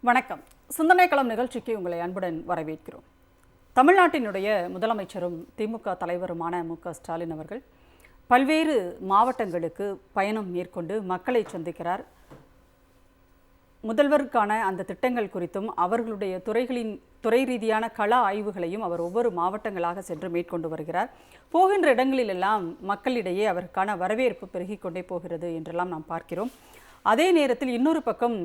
வணக்கம். சிந்தனை களம் நிகழ்ச்சிக்கு உங்களை அன்புடன் வரவேற்கிறோம். தமிழ்நாட்டினுடைய முதலமைச்சரும் திமுக தலைவருமான மு.க.ஸ்டாலின் அவர்கள் பல்வேறு மாவட்டங்களுக்கு பயணம் மேற்கொண்டு மக்களை சந்திக்கிறார். முதல்வருக்கான அந்த திட்டங்கள் குறித்தும் அவர்களுடைய துறை ரீதியான கள ஆய்வுகளையும் அவர் ஒவ்வொரு மாவட்டங்களாக சென்று மேற்கொண்டு வருகிறார். போகின்ற இடங்களிலெல்லாம் மக்களிடையே அவருக்கான வரவேற்பு பெருகிக் கொண்டே போகிறது என்றெல்லாம் நாம் பார்க்கிறோம். அதே நேரத்தில் இன்னொரு பக்கம்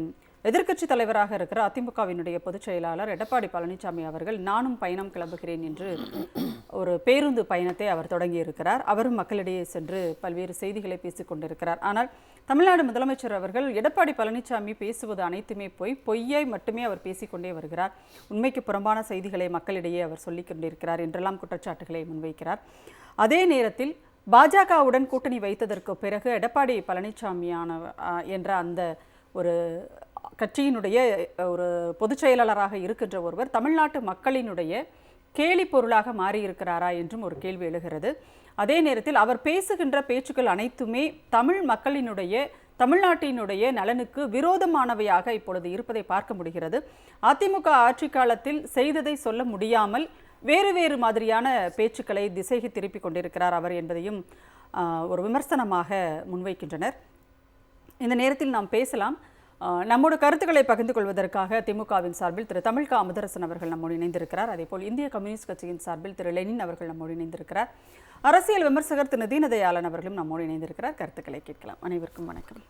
எதிர்க்கட்சி தலைவராக இருக்கிற அதிமுகவினுடைய பொதுச் செயலாளர் எடப்பாடி பழனிசாமி அவர்கள் நானும் பயணம் கிளம்புகிறேன் என்று ஒரு பேருந்து பயணத்தை அவர் தொடங்கியிருக்கிறார். அவரும் மக்களிடையே சென்று பல்வேறு செய்திகளை பேசிக் கொண்டிருக்கிறார். ஆனால் தமிழ்நாடு முதலமைச்சர் அவர்கள் எடப்பாடி பழனிசாமி பேசுவது அனைத்துமே பொய்யை மட்டுமே அவர் பேசிக்கொண்டே வருகிறார். உண்மைக்கு புறம்பான செய்திகளை மக்களிடையே அவர் சொல்லிக் கொண்டிருக்கிறார் என்றெல்லாம் குற்றச்சாட்டுகளை முன்வைக்கிறார். அதே நேரத்தில் பாஜகவுடன் கூட்டணி வைத்ததற்கு பிறகு எடப்பாடி பழனிசாமியான என்ற அந்த ஒரு கட்சியினுடைய ஒரு பொதுச் செயலாளராக இருக்கின்ற ஒருவர் தமிழ்நாட்டு மக்களினுடைய கேலி பொருளாக மாறியிருக்கிறாரா என்றும் ஒரு கேள்வி எழுகிறது. அதே நேரத்தில் அவர் பேசுகின்ற பேச்சுக்கள் அனைத்துமே தமிழ்நாட்டினுடைய நலனுக்கு விரோதமானவையாக இப்பொழுது இருப்பதை பார்க்க முடிகிறது. அதிமுக ஆட்சி காலத்தில் செய்ததை சொல்ல முடியாமல் வேறு மாதிரியான பேச்சுக்களை திசைக்கு திருப்பி கொண்டிருக்கிறார் அவர் என்பதையும் ஒரு விமர்சனமாக முன்வைக்கின்றனர். இந்த நேரத்தில் நாம் பேசலாம். நம்மோட கருத்துக்களை பகிர்ந்து கொள்வதற்காக திமுகவின் சார்பில் திரு தமிழ்கா அமுதரசன் அவர்கள் நம்மோடு இணைந்திருக்கிறார். அதேபோல் இந்திய கம்யூனிஸ்ட் கட்சியின் சார்பில் திரு லெனின் அவர்கள் நம்மோடு இணைந்திருக்கிறார். அரசியல் விமர்சகர் திரு தீனதயாளன் அவர்களும் நம்மோடு இணைந்திருக்கிறார். கருத்துக்களை கேட்கலாம். அனைவருக்கும் வணக்கம்.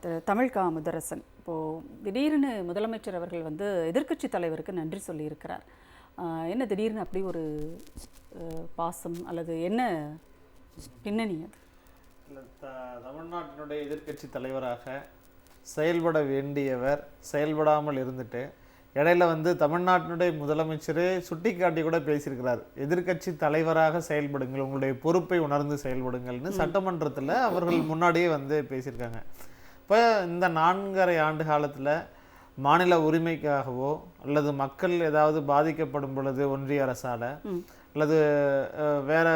திரு தமிழ்கா அமுதரசன், இப்போது திடீர்னு முதலமைச்சர் அவர்கள் எதிர்க்கட்சி தலைவருக்கு நன்றி சொல்லியிருக்கிறார். என்ன திடீர்னு அப்படி ஒரு பாசம் அல்லது என்ன பின்னணி? அது தமிழ்நாட்டினுடைய எதிர்க்கட்சி தலைவராக செயல்பட வேண்டியவர் செயல்படாமல் இருந்துட்டு இடையில தமிழ்நாட்டினுடைய முதலமைச்சரே சுட்டி காட்டி கூட பேசியிருக்கிறார். எதிர்க்கட்சி தலைவராக செயல்படுங்கள், உங்களுடைய பொறுப்பை உணர்ந்து செயல்படுங்கள்னு சட்டமன்றத்தில் அவர்கள் முன்னாடியே பேசியிருக்காங்க. இப்போ இந்த 4.5 ஆண்டு காலத்தில் மாநில உரிமைக்காகவோ அல்லது மக்கள் ஏதாவது பாதிக்கப்படும் பொழுது ஒன்றிய அரசால் அல்லது வேற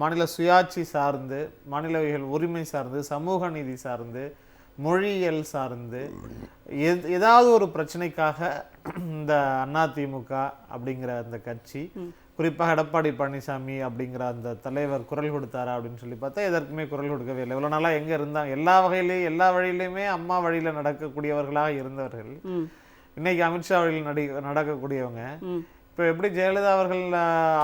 மாநில சுயாட்சி சார்ந்து, மாநில உரிமை சார்ந்து, சமூக நீதி சார்ந்து, மொழியியல் சார்ந்து ஏதாவது ஒரு பிரச்சனைக்காக இந்த அதிமுக அப்படிங்கிற அந்த கட்சி, குறிப்பாக எடப்பாடி பழனிசாமி அப்படிங்கிற அந்த தலைவர் குரல் கொடுத்தாரா அப்படின்னு சொல்லி பார்த்தா எதற்குமே குரல் கொடுக்கவே இல்லை. இவ்வளோ நாளாக எங்கே இருந்தாங்க? எல்லா வழியிலையுமே அம்மா வழியில் நடக்கக்கூடியவர்களாக இருந்தவர்கள் இன்னைக்கு அமித்ஷா வழியில் நடக்கக்கூடியவங்க. இப்போ எப்படி ஜெயலலிதா அவர்கள்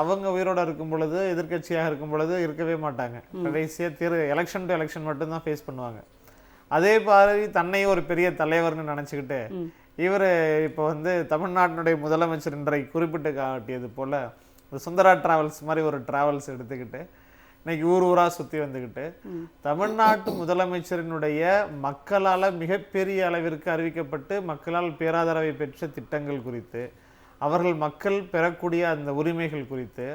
அவங்க உயிரோடு இருக்கும் பொழுது, எதிர்கட்சியாக இருக்கும் பொழுது இருக்கவே மாட்டாங்க. கடைசியாக எலெக்ஷன் டு எலெக்ஷன் மட்டும்தான் ஃபேஸ் பண்ணுவாங்க. அதே மாதிரி தன்னையும் ஒரு பெரிய தலைவர்னு நினச்சிக்கிட்டு இவர் இப்போ தமிழ்நாட்டினுடைய முதலமைச்சர் இன்றைக்கு குறிப்பிட்டு காட்டியது போல் சுந்தரா டிராவல்ஸ் மாதிரி ஒரு டிராவல்ஸ் எடுத்துக்கிட்டு இன்னைக்கு ஊராக சுற்றி வந்துக்கிட்டு தமிழ்நாட்டு முதலமைச்சரினுடைய மக்களால் மிகப்பெரிய அளவிற்கு அறிவிக்கப்பட்டு மக்களால் பேராதரவை பெற்ற திட்டங்கள் குறித்து, அவர்கள் மக்கள் பெறக்கூடிய அந்த உரிமைகள் குறித்து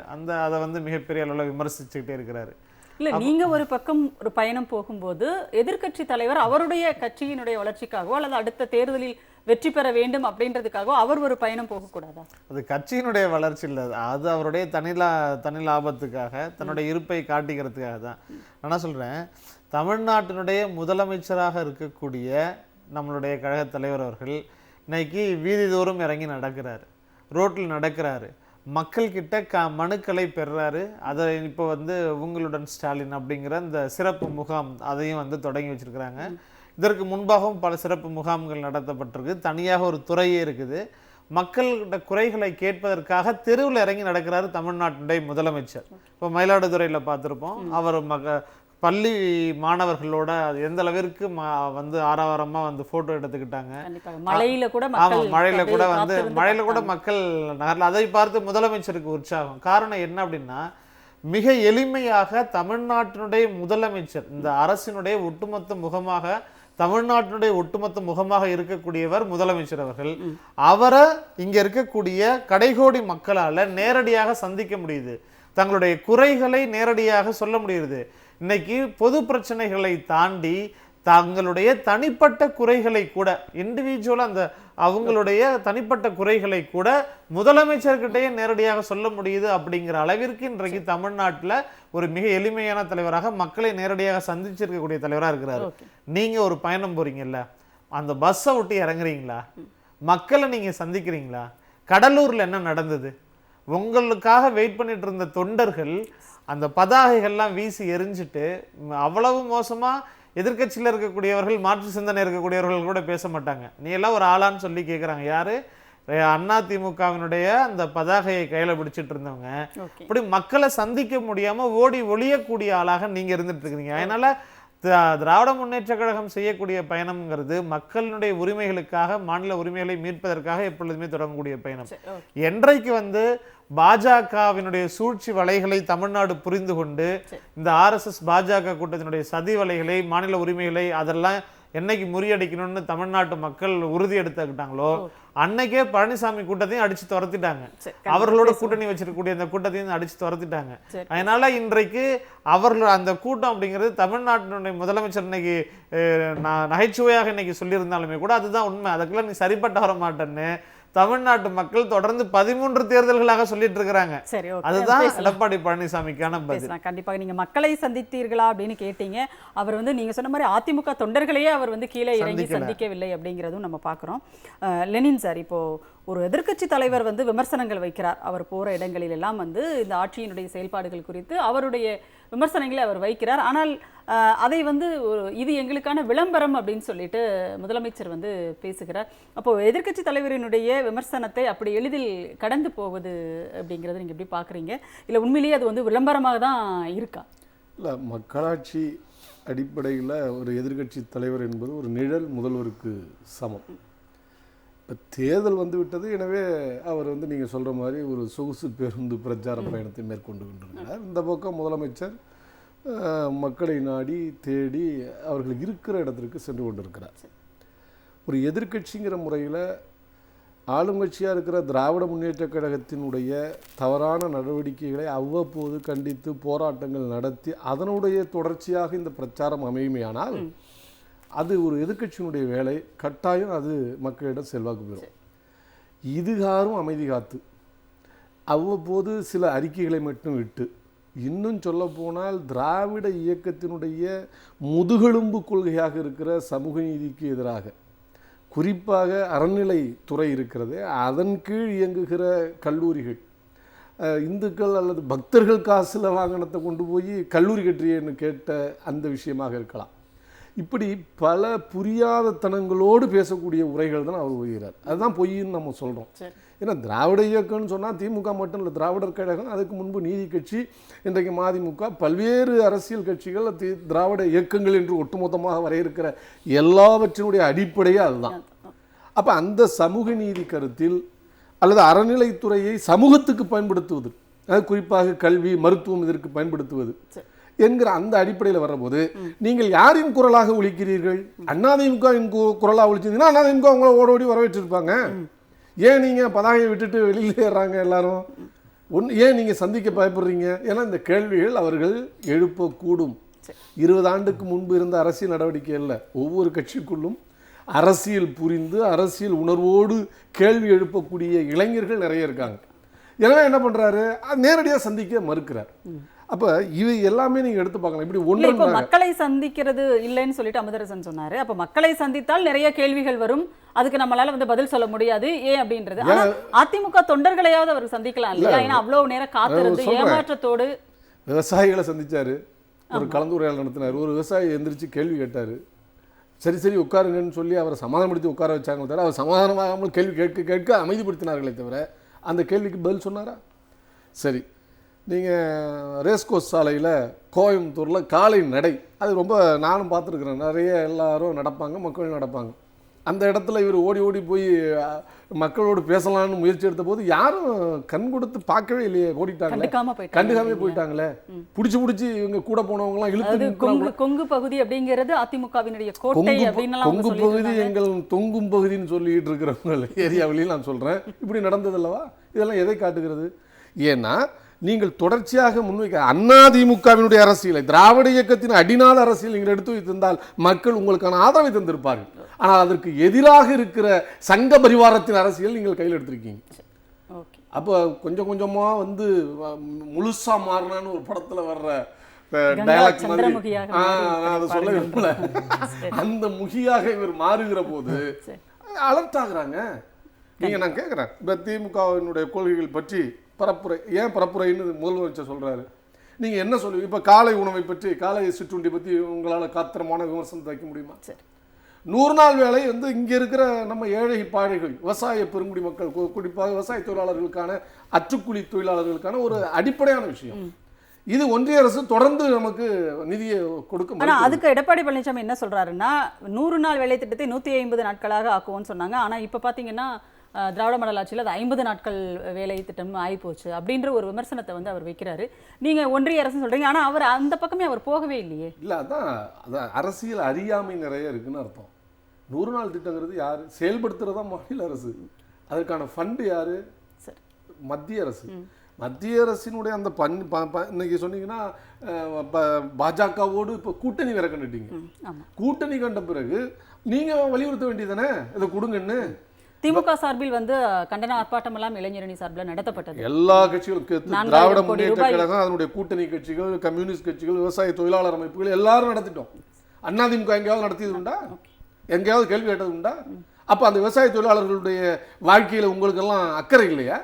அதை மிகப்பெரிய அளவில் விமர்சிச்சுக்கிட்டே இருக்கிறாரு. இல்லை, நீங்கள் ஒரு பக்கம் ஒரு பயணம் போகும்போது எதிர்க்கட்சி தலைவர் அவருடைய கட்சியினுடைய வளர்ச்சிக்காகவோ அல்லது அடுத்த தேர்தலில் வெற்றி பெற வேண்டும் அப்படின்றதுக்காகவோ அவர் ஒரு பயணம் போகக்கூடாதா? அது கட்சியினுடைய வளர்ச்சி இல்லை, அது அவருடைய தனி லாபத்துக்காக, தன்னுடைய இருப்பை காட்டிக்கிறதுக்காக தான். நான் சொல்கிறேன், தமிழ்நாட்டினுடைய முதலமைச்சராக இருக்கக்கூடிய நம்மளுடைய கழக தலைவர் அவர்கள் இன்னைக்கு வீதி தோறும் இறங்கி நடக்கிறாரு, ரோட்டில் நடக்கிறாரு, மக்கள்கிட்ட மனுக்களை பெறுறாரு. அதை இப்போ உங்களுடன் ஸ்டாலின் அப்படிங்கிற இந்த சிறப்பு முகாம் அதையும் தொடங்கி வச்சிருக்கிறாங்க. இதற்கு முன்பாகவும் பல சிறப்பு முகாம்கள் நடத்தப்பட்டிருக்கு. தனியாக ஒரு துறையே இருக்குது. மக்கள்கிட்ட குறைகளை கேட்பதற்காக தெருவில் இறங்கி நடக்கிறாரு தமிழ்நாட்டினுடைய முதலமைச்சர். இப்போ மயிலாடுதுறையில் பார்த்துருப்போம், அவர் பள்ளி மாணவர்களோட எந்த அளவிற்கு ஆரவாரமா போட்டோ எடுத்துக்கிட்டாங்க. மழையில கூட மக்கள் நகர்ல அதை பார்த்து முதலமைச்சருக்கு உற்சாகம். காரணம் என்ன அப்படின்னா, மிக எளிமையாக தமிழ்நாட்டினுடைய முதலமைச்சர், இந்த அரசினுடைய ஒட்டுமொத்த முகமாக, தமிழ்நாட்டினுடைய ஒட்டுமொத்த முகமாக இருக்கக்கூடியவர் முதலமைச்சர் அவர்கள். அவரை இங்க இருக்கக்கூடிய கடைகோடி மக்களால நேரடியாக சந்திக்க முடியுது, தங்களுடைய குறைகளை நேரடியாக சொல்ல முடியுது. இன்னைக்கு பொது பிரச்சனைகளை தாண்டி தங்களுடைய தனிப்பட்ட குறைகளை கூட இண்டிவிஜுவலா அவங்களுடைய தனிப்பட்ட குறைகளை கூட முதலமைச்சர்கிட்டயே நேரடியாக சொல்ல முடியுது. அப்படிங்கிற அளவிற்கு இன்றைக்கு தமிழ்நாட்டில் ஒரு மிக எளிமையான தலைவராக மக்களை நேரடியாக சந்திச்சிருக்கக்கூடிய தலைவராக இருக்கிறாரு. நீங்க ஒரு பயணம் போறீங்கல்ல, அந்த பஸ்ஸை விட்டு இறங்குறீங்களா, மக்களை நீங்க சந்திக்கிறீங்களா? கடலூர்ல என்ன நடந்தது? உங்களுக்காக வெயிட் பண்ணிட்டு இருந்த தொண்டர்கள் அந்த பதாகைகள்லாம் வீசி எரிஞ்சிட்டு அவ்வளவு மோசமா எதிர்க்கட்சியில் இருக்கக்கூடியவர்கள், மாற்று சிந்தனை இருக்கக்கூடியவர்கள் கூட பேச மாட்டாங்க. நீ எல்லாம் ஒரு ஆளான்னு சொல்லி கேட்குறாங்க. யாரு? அதிமுகவினுடைய அந்த பதாகையை கையில பிடிச்சிட்டு இருந்தவங்க. இப்படி மக்களை சந்திக்க முடியாம ஓடி ஒளியக்கூடிய ஆளாக நீங்க இருந்துட்டு இருக்கீங்க. அதனால திராவிட முன்னேற்ற கழகம் செய்யக்கூடிய பயணம்ங்கிறது மக்களுடைய உரிமைகளுக்காக, மாநில உரிமைகளை மீட்பதற்காக எப்பொழுதுமே தொடங்கக்கூடிய பயணம். என்றைக்கு பாஜகவினுடைய சூழ்ச்சி வலைகளை தமிழ்நாடு புரிந்து கொண்டு இந்த RSS பாஜக கூட்டத்தினுடைய சதி வலைகளை, மாநில உரிமைகளை அதெல்லாம் என்னைக்கு முறியடிக்கணும்னு தமிழ்நாட்டு மக்கள் உறுதி எடுத்துக்கிட்டாங்களோ அன்னைக்கே பழனிசாமி கூட்டத்தையும் அடிச்சு துரத்திட்டாங்க. அவர்களோட கூட்டணி வச்சிருக்கக்கூடிய அந்த கூட்டத்தையும் அடிச்சு துரத்திட்டாங்க. அதனால இன்றைக்கு அவர்கள் அந்த கூட்டம் அப்படிங்கிறது தமிழ்நாட்டினுடைய முதலமைச்சர் இன்னைக்கு நகைச்சுவையாக இன்னைக்கு சொல்லியிருந்தாலுமே கூட அதுதான் உண்மை. அதுக்குள்ள நீ சரிப்பட்ட வர மாட்டேன்னு தமிழ்நாட்டு மக்கள் தொடர்ந்து 13 தேர்தல்களாக சொல்லிட்டு இருக்கிறாங்க. அதுதான் எடப்பாடி பழனிசாமிக்கான பதில். கண்டிப்பாக நீங்க மக்களை சந்தித்தீர்களா அப்படின்னு கேட்டீங்க. அவர் நீங்க சொன்ன மாதிரி அதிமுக தொண்டர்களையே அவர் கீழே இறங்கி சந்திக்கவில்லை அப்படிங்கிறதும் நம்ம பார்க்கிறோம். லெனின் சார், இப்போ ஒரு எதிர்க்கட்சி தலைவர் விமர்சனங்கள் வைக்கிறார். அவர் போற இடங்களில் எல்லாம் இந்த ஆட்சியினுடைய செயல்பாடுகள் குறித்து அவருடைய விமர்சனங்களை அவர் வைக்கிறார். ஆனால் அதை இது எங்களுக்கான விளம்பரம் அப்படின்னு சொல்லிட்டு முதலமைச்சர் பேசுகிறார். அப்போ எதிர்க்கட்சி தலைவரினுடைய விமர்சனத்தை அப்படி எளிதில் கடந்து போவது அப்படிங்கிறது நீங்க எப்படி பார்க்குறீங்க? இல்லை உண்மையிலேயே அது விளம்பரமாக தான் இருக்கா? இல்லை, மக்களாட்சி அடிப்படையில் ஒரு எதிர்க்கட்சி தலைவர் என்பது ஒரு நிழல் முதல்வருக்கு சமம். இப்போ தேர்தல் விட்டது. எனவே அவர் நீங்கள் சொல்கிற மாதிரி ஒரு சொகுசு பேருந்து பிரச்சார பயணத்தை மேற்கொண்டு கொண்டிருக்கிறார். இந்த பக்கம் முதலமைச்சர் மக்களை நாடி தேடி அவர்கள் இருக்கிற இடத்திற்கு சென்று கொண்டிருக்கிறார். ஒரு எதிர்க்கட்சிங்கிற முறையில் ஆளுங்கட்சியாக இருக்கிற திராவிட முன்னேற்ற கழகத்தினுடைய தவறான நடவடிக்கைகளை அவ்வப்போது கண்டித்து போராட்டங்கள் நடத்தி அதனுடைய தொடர்ச்சியாக இந்த பிரச்சாரம் அமையுமையானால் அது ஒரு எதிர்க்கட்சியினுடைய வேலை. கட்டாயம் அது மக்களிடம் செல்வாக்கு பெறும். இதுகாரும் அமைதி காத்து அவ்வப்போது சில அறிக்கைகளை மட்டும் விட்டு, இன்னும் சொல்ல போனால் திராவிட இயக்கத்தினுடைய முதுகெலும்பு கொள்கையாக இருக்கிற சமூக நீதிக்கு எதிராக, குறிப்பாக அறநிலைத்துறை இருக்கிறது, அதன் கீழ் இயங்குகிற கல்லூரிகள், இந்துக்கள் அல்லது பக்தர்கள் காசில் வாங்கினத்தை கொண்டு போய் கல்லூரி கட்டுறியன்னு கேட்ட அந்த விஷயமாக இருக்கலாம். இப்படி பல புரியாத தனங்களோடு பேசக்கூடிய உரைகள் தான் அவர் வருகிறார். அதுதான் பொய்ன்னு நம்ம சொல்கிறோம். ஏன்னா திராவிட இயக்கம்னு சொன்னால் திமுக மட்டும் இல்லை, திராவிடர் கழகம், அதுக்கு முன்பு நீதி கட்சி, இன்றைக்கு மதிமுக, பல்வேறு அரசியல் கட்சிகள் திராவிட இயக்கங்கள் என்று ஒட்டுமொத்தமாக வரையறுக்கிற எல்லாவற்றினுடைய அடிப்படையே அதுதான். அப்போ அந்த சமூக நீதி கருத்தில் அல்லது அறநிலைத்துறையை சமூகத்துக்கு பயன்படுத்துவது, அது குறிப்பாக கல்வி, மருத்துவம் இதற்கு பயன்படுத்துவது என்கிற அந்த அடிப்படையில் வர்றபோது நீங்கள் யாரின் குரலாக ஒழிக்கிறீர்கள்? அதிமுகவின் குரலாக ஒழிச்சிருந்தீங்கன்னா அதிமுக உங்களை ஓடோடி வரவேற்றிருப்பாங்க. ஏன் நீங்கள் பதாகையை விட்டுட்டு வெளியில் ஏறாங்க எல்லாரும்? ஏன் நீங்கள் சந்திக்க பயப்படுறீங்க? ஏன்னா இந்த கேள்விகள் அவர்கள் எழுப்பக்கூடும். 20 ஆண்டுக்கு முன்பு இருந்த அரசியல் நடவடிக்கை அல்ல. ஒவ்வொரு கட்சிக்குள்ளும் அரசியல் புரிந்து அரசியல் உணர்வோடு கேள்வி எழுப்பக்கூடிய இளைஞர்கள் நிறைய இருக்காங்க. எனவே என்ன பண்ணுறாரு? நேரடியாக சந்திக்க மறுக்கிறார். அப்போ இது எல்லாமே நீங்கள் எடுத்து பார்க்கலாம். இப்படி ஒன்று இப்போ மக்களை சந்திக்கிறது இல்லைன்னு சொல்லிட்டு அமுதரசன் சொன்னார். அப்போ மக்களை சந்தித்தால் நிறைய கேள்விகள் வரும், அதுக்கு நம்மளால பதில் சொல்ல முடியாது. ஏன் அப்படின்றது அதிமுக தொண்டர்களையாவது அவர் சந்திக்கலாம் இல்லையா? ஏன்னா அவ்வளவு நேரம் காத்திருந்து ஏமாற்றத்தோடு விவசாயிகளை சந்திச்சாரு, ஒரு கலந்துரையாடல் நடத்தினார். ஒரு விவசாயி எந்திரிச்சு கேள்வி கேட்டார். சரி உட்காருங்கன்னு சொல்லி அவரை சமாதானப்படுத்தி உட்கார வச்சாங்க தவிர அவர் சமாதானமாகாமல் கேள்வி கேட்க அமைதிப்படுத்தினார்களே தவிர அந்த கேள்விக்கு பதில் சொன்னாரா? சரி, நீங்கள் ரேஸ்கோஸ் சாலையில் கோயம்புத்தூரில் காலை நடை, அது ரொம்ப நானும் பார்த்துருக்குறேன். நிறைய எல்லாரும் நடப்பாங்க, மக்கள் நடப்பாங்க. அந்த இடத்துல இவர் ஓடி ஓடி போய் மக்களோடு பேசலான்னு முயற்சி எடுத்த போது யாரும் கண் கொடுத்து பார்க்கவே இல்லையே, ஓடிட்டாங்களே, கண்டுக்காமே போயிட்டாங்களே. பிடிச்சி இவங்க கூட போனவங்களாம் இழுத்து கொங்கு பகுதி அப்படிங்கிறது அதிமுகவினுடைய கோட்டை. கொங்கு பகுதி எங்கள் தொங்கும் பகுதின்னு சொல்லிட்டு இருக்கிறவங்க ஏரியாவிலையும் நான் சொல்கிறேன். இப்படி நடந்தது அல்லவா? இதெல்லாம் எதை காட்டுகிறது? ஏன்னா நீங்கள் தொடர்ச்சியாக முன்வைக்க அதிமுகவினுடைய அரசியலை, திராவிட இயக்கத்தின் அடிநாள் அரசியல் நீங்கள் எடுத்து வைத்திருந்தால் மக்கள் உங்களுக்கான ஆதரவை தந்திருப்பார்கள். ஆனால் அதற்கு எதிராக இருக்கிற சங்க பரிவாரத்தின் அரசியல் நீங்கள் கையில் எடுத்திருக்கீங்க. அப்போ கொஞ்சம் கொஞ்சமாக முழுசா மாறினான்னு ஒரு படத்துல வர்ற டயலாக் மாதிரி அதை சொல்ல விரும்பல. அந்த முகியாக இவர் மாறுகிற போது அலர்ட் ஆகுறாங்க. நீங்கள் நான் கேட்குறேன், இப்போ திமுகவினுடைய கொள்கைகள் பற்றி பரப்புரை, ஏன் பரப்புரைன்னு முதலமைச்சர் சொல்கிறாரு, நீங்கள் என்ன சொல்லுவீங்க? இப்போ காலை உணவை பற்றி, காலை சிற்றுண்டி பற்றி உங்களால் காத்திரமான விமர்சனத்தை வைக்க முடியுமா? சரி, 100 நாள் வேலை வந்து இங்கே இருக்கிற நம்ம ஏழை பாழைகள், விவசாய பெருங்குடி மக்கள், குறிப்பாக விவசாய தொழிலாளர்களுக்கான, அற்றுக்கூலி தொழிலாளர்களுக்கான ஒரு அடிப்படையான விஷயம். இது ஒன்றிய அரசு தொடர்ந்து நமக்கு நிதியை கொடுக்க. ஆனால் அதுக்கு எடப்பாடி பழனிசாமி என்ன சொல்றாருன்னா 100 நாள் வேலை திட்டத்தை 150 நாட்களாக ஆக்குவோம்னு சொன்னாங்க. ஆனால் இப்போ பார்த்தீங்கன்னா திராவிட மாடல் ஆட்சியில் அது 50 நாட்கள் வேலை திட்டம் ஆகிப்போச்சு அப்படின்ற ஒரு விமர்சனத்தை வந்து அவர் வைக்கிறாரு. நீங்கள் ஒன்றிய அரசு சொல்றீங்க, ஆனால் அவர் அந்த பக்கமே அவர் போகவே இல்லையே. இல்லை, அதான் அரசியல் அறியாமை நிறைய இருக்குன்னு அர்த்தம். 100 நாள் திட்டங்கிறது யார் செயல்படுத்துறதா? மாநில அரசு. அதற்கான ஃபண்டு யாரு? மத்திய அரசு. மத்திய அரசினுடைய அந்த இன்னைக்கு சொன்னீங்கன்னா பாஜகவோடு இப்போ கூட்டணி வேற கண்டுட்டீங்க. கூட்டணி கண்ட பிறகு நீங்க வலியுறுத்த வேண்டியதானே இதை கொடுங்கன்னு. திமுக சார்பில் வந்து கண்டன ஆர்ப்பாட்டம் எல்லாம் இளைஞரணி சார்பில் நடத்தப்பட்டது. எல்லா கட்சிகளும், திராவிட முன்னேற்ற கழகம், அதனுடைய கூட்டணி கட்சிகள், கம்யூனிஸ்ட் கட்சிகள், விவசாய தொழிலாளர் அமைப்புகள் எல்லாரும் நடத்திட்டோம். அதிமுக எங்கேயாவது நடத்தியது உண்டா? எங்கேயாவது கேள்வி கேட்டது உண்டா? அப்ப அந்த விவசாய தொழிலாளர்களுடைய வாழ்க்கையில உங்களுக்கு எல்லாம் அக்கறை இல்லையா?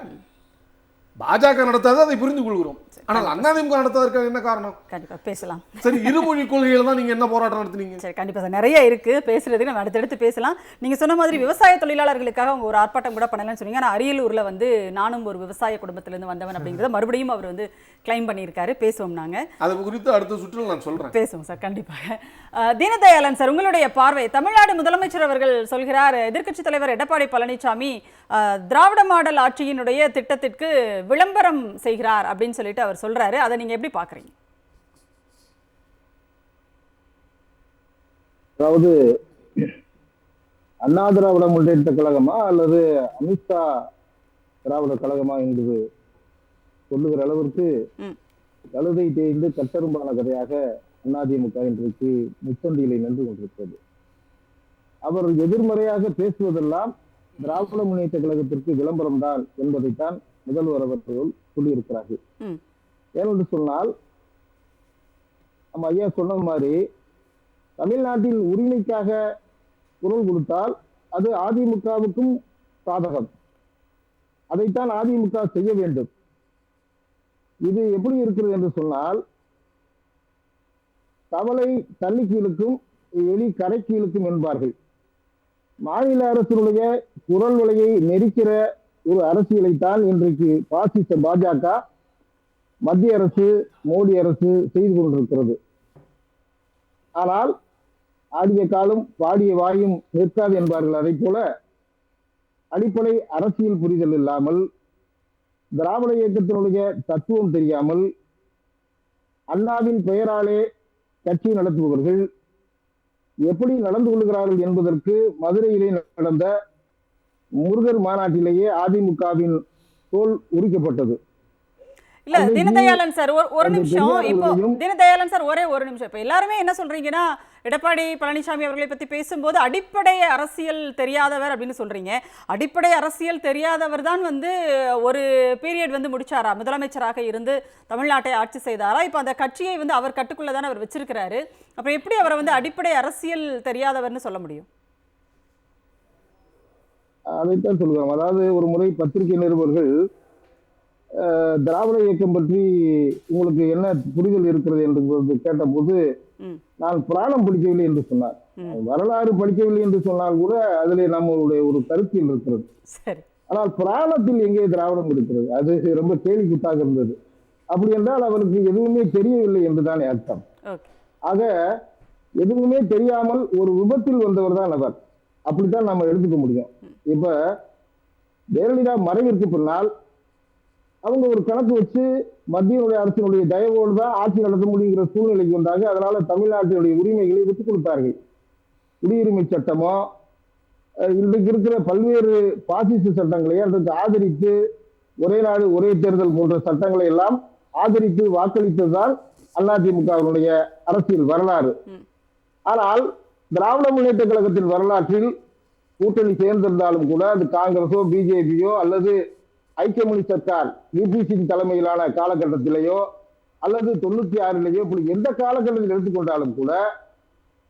பாஜக நடத்தாது, அதை புரிந்து கொள்கிறோம். ஆனால் அதிமுக நடத்தாதற்கு என்ன காரணம்? கண்டிப்பா பேசலாம். சரி, இருமொழி கொள்கையில தான் நீங்க என்ன போராட்டம் நடத்துனீங்க? சரி, கண்டிப்பா சார், நிறைய இருக்கு பேசுறதுக்கு, நம்ம அடுத்தடுத்து பேசலாம். நீங்க சொன்ன மாதிரி விவசாய தொழிலாளர்களுக்காக அவங்க ஒரு ஆர்ப்பாட்டம் கூட பண்ணலன்னு சொன்னீங்க. ஆனால் அரியலூர்ல வந்து நானும் ஒரு விவசாய குடும்பத்திலிருந்து வந்தவன் அப்படிங்கிறத மறுபடியும் அவர் வந்து கிளைம் பண்ணியிருக்காரு. பேசுவோம் நாங்க அது குறித்து அடுத்த சுற்றில் நான் சொல்றேன். பேசுவோம் சார், கண்டிப்பாக. தீனதயாளன் சார், உங்களுடைய பார்வை. தமிழ்நாடு முதலமைச்சர் அவர்கள் சொல்கிறார், எதிர்க்கட்சி தலைவர் எடப்பாடி பழனிசாமி திராவிட மாடல் ஆட்சியினுடைய திட்டத்திற்கு விளம்பரம் செய்கிறார் அப்படின்னு சொல்லிட்டு அவர் சொல்றாரு. அதை நீங்க எப்படி பாக்குறீங்க? அதாவது அண்ணா திராவிட முன்னேற்ற கழகமா அல்லது அமித்ஷா திராவிட கழகமா என்பது சொல்லுகிற அளவிற்கு கழுதை தேய்ந்து கட்டரும்பான கதையாக அதிமுக இன்றைக்கு முச்சந்தியிலே நின்று கொண்டிருக்கிறது. அவர் எதிர்மறையாக பேசுவதெல்லாம் திராவிட முன்னேற்ற கழகத்திற்கு விளம்பரம் தான் என்பதைத்தான் முதல்வர் அவர்கள் சொல்லியிருக்கிறார்கள். ஏனென்று சொன்னால், நம்ம ஐயா சொன்ன மாதிரி தமிழ்நாட்டின் உரிமைக்காக குரல் கொடுத்தால் அது அதிமுகவுக்கும் சாதகம். அதைத்தான் அதிமுக செய்ய வேண்டும். இது எப்படி இருக்கிறது என்று சொன்னால், தவளை தண்ணிக்கு இழுக்கும், எலி கரைக்கு இழுக்கும் என்பார்கள். மாநில அரசினுடைய குரல் வலையை நெரிக்கிற ஒரு அரசியலைத்தான் இன்றைக்கு பாசிச பாஜக, மத்திய அரசு, மோடி அரசு செய்து கொண்டிருக்கிறது. ஆனால் ஆடிய காலம் பாடிய வாயும் நிற்காது என்பார்கள். அதை போல அடிப்படை அரசியல் புரிதல் இல்லாமல், திராவிட இயக்கத்தினுடைய தத்துவம் தெரியாமல், அண்ணாவின் பெயராலே கட்சி நடத்துபவர்கள் எப்படி நடந்து கொள்கிறார்கள் என்பதற்கு மதுரையிலே நடந்த முருகர் மாநாட்டிலேயே அதிமுகவின் தோல் உரிக்கப்பட்டது. இல்ல தீனதயாளன் சார், ஒரு நிமிஷம். இப்போ தீனதயாளன் சார், ஒரே ஒரு நிமிஷம். இப்போ எல்லாருமே என்ன சொல்றீங்கன்னா, எடப்பாடி பழனிசாமி அவர்களை பத்தி பேசும்போது அடிப்படை அரசியல் தெரியாதவர் அப்படின்னு சொல்றீங்க. அடிப்படை அரசியல் தெரியாதவர் தான் வந்து ஒரு பீரியட் வந்து முடிச்சாரா, முதலமைச்சராக இருந்து தமிழ்நாட்டை ஆட்சி செய்தாரா? இப்போ அந்த கட்சியை வந்து அவர் கட்டுக்குள்ள தானே அவர் வச்சிருக்கிறாரு. அப்புறம் எப்படி அவரை வந்து அடிப்படை அரசியல் தெரியாதவர்னு சொல்ல முடியும்? அதைத்தான் சொல்லுவாங்க. அதாவது ஒரு முறை பத்திரிகை நிருபர்கள் திராவிட இயக்கம் பற்றி உங்களுக்கு என்ன புரிதல் இருக்கிறது என்று கேட்டபோது, நான் புராணம் படிக்கவில்லை என்று சொன்னார். வரலாறு படிக்கவில்லை என்று சொன்னால் கூட அதிலே நம்மளுடைய ஒரு கருத்தில் இருக்கிறது. ஆனால் புராணத்தில் எங்கே திராவிடம் இருக்கிறது? அது ரொம்ப கேள்விக்குத்தாக இருந்தது. அப்படி என்றால் அவருக்கு எதுவுமே தெரியவில்லை என்றுதான் அர்த்தம். ஆக எதுவுமே தெரியாமல் ஒரு விபத்தில் வந்தவர் தான் அவர். அப்படித்தான் நம்ம எடுத்துக்க முடியும். இப்ப ஜெயலலிதா மறைவிற்கு பின்னால் அவங்க ஒரு கணக்கு வச்சு மத்திய அரசினுடைய தயவோடு தான் ஆட்சி நடத்த முடியுங்கிற சூழ்நிலைக்கு வந்தாங்க. அதனால தமிழ்நாட்டினுடைய உரிமைகளை விட்டுக் கொடுத்தார்கள். குடியுரிமை சட்டமோ இன்றைக்கு இருக்கிற பல்வேறு பாசிச சட்டங்களை அதற்கு ஆதரித்து, ஒரே நாடு ஒரே தேர்தல் போன்ற சட்டங்களை எல்லாம் ஆதரித்து வாக்களித்ததுதான் அதிமுகவினுடைய அரசியல் வரலாறு. ஆனால் திராவிட முன்னேற்ற கழகத்தின் வரலாற்றில் கூட்டணி சேர்ந்திருந்தாலும் கூட அது காங்கிரஸோ பிஜேபியோ அல்லது ஐக்கியமொழி சர்க்கார் விபி தலைமையிலான காலகட்டத்திலேயோ அல்லது 96 இப்படி எந்த காலகட்டத்தில் எடுத்துக்கொண்டாலும் கூட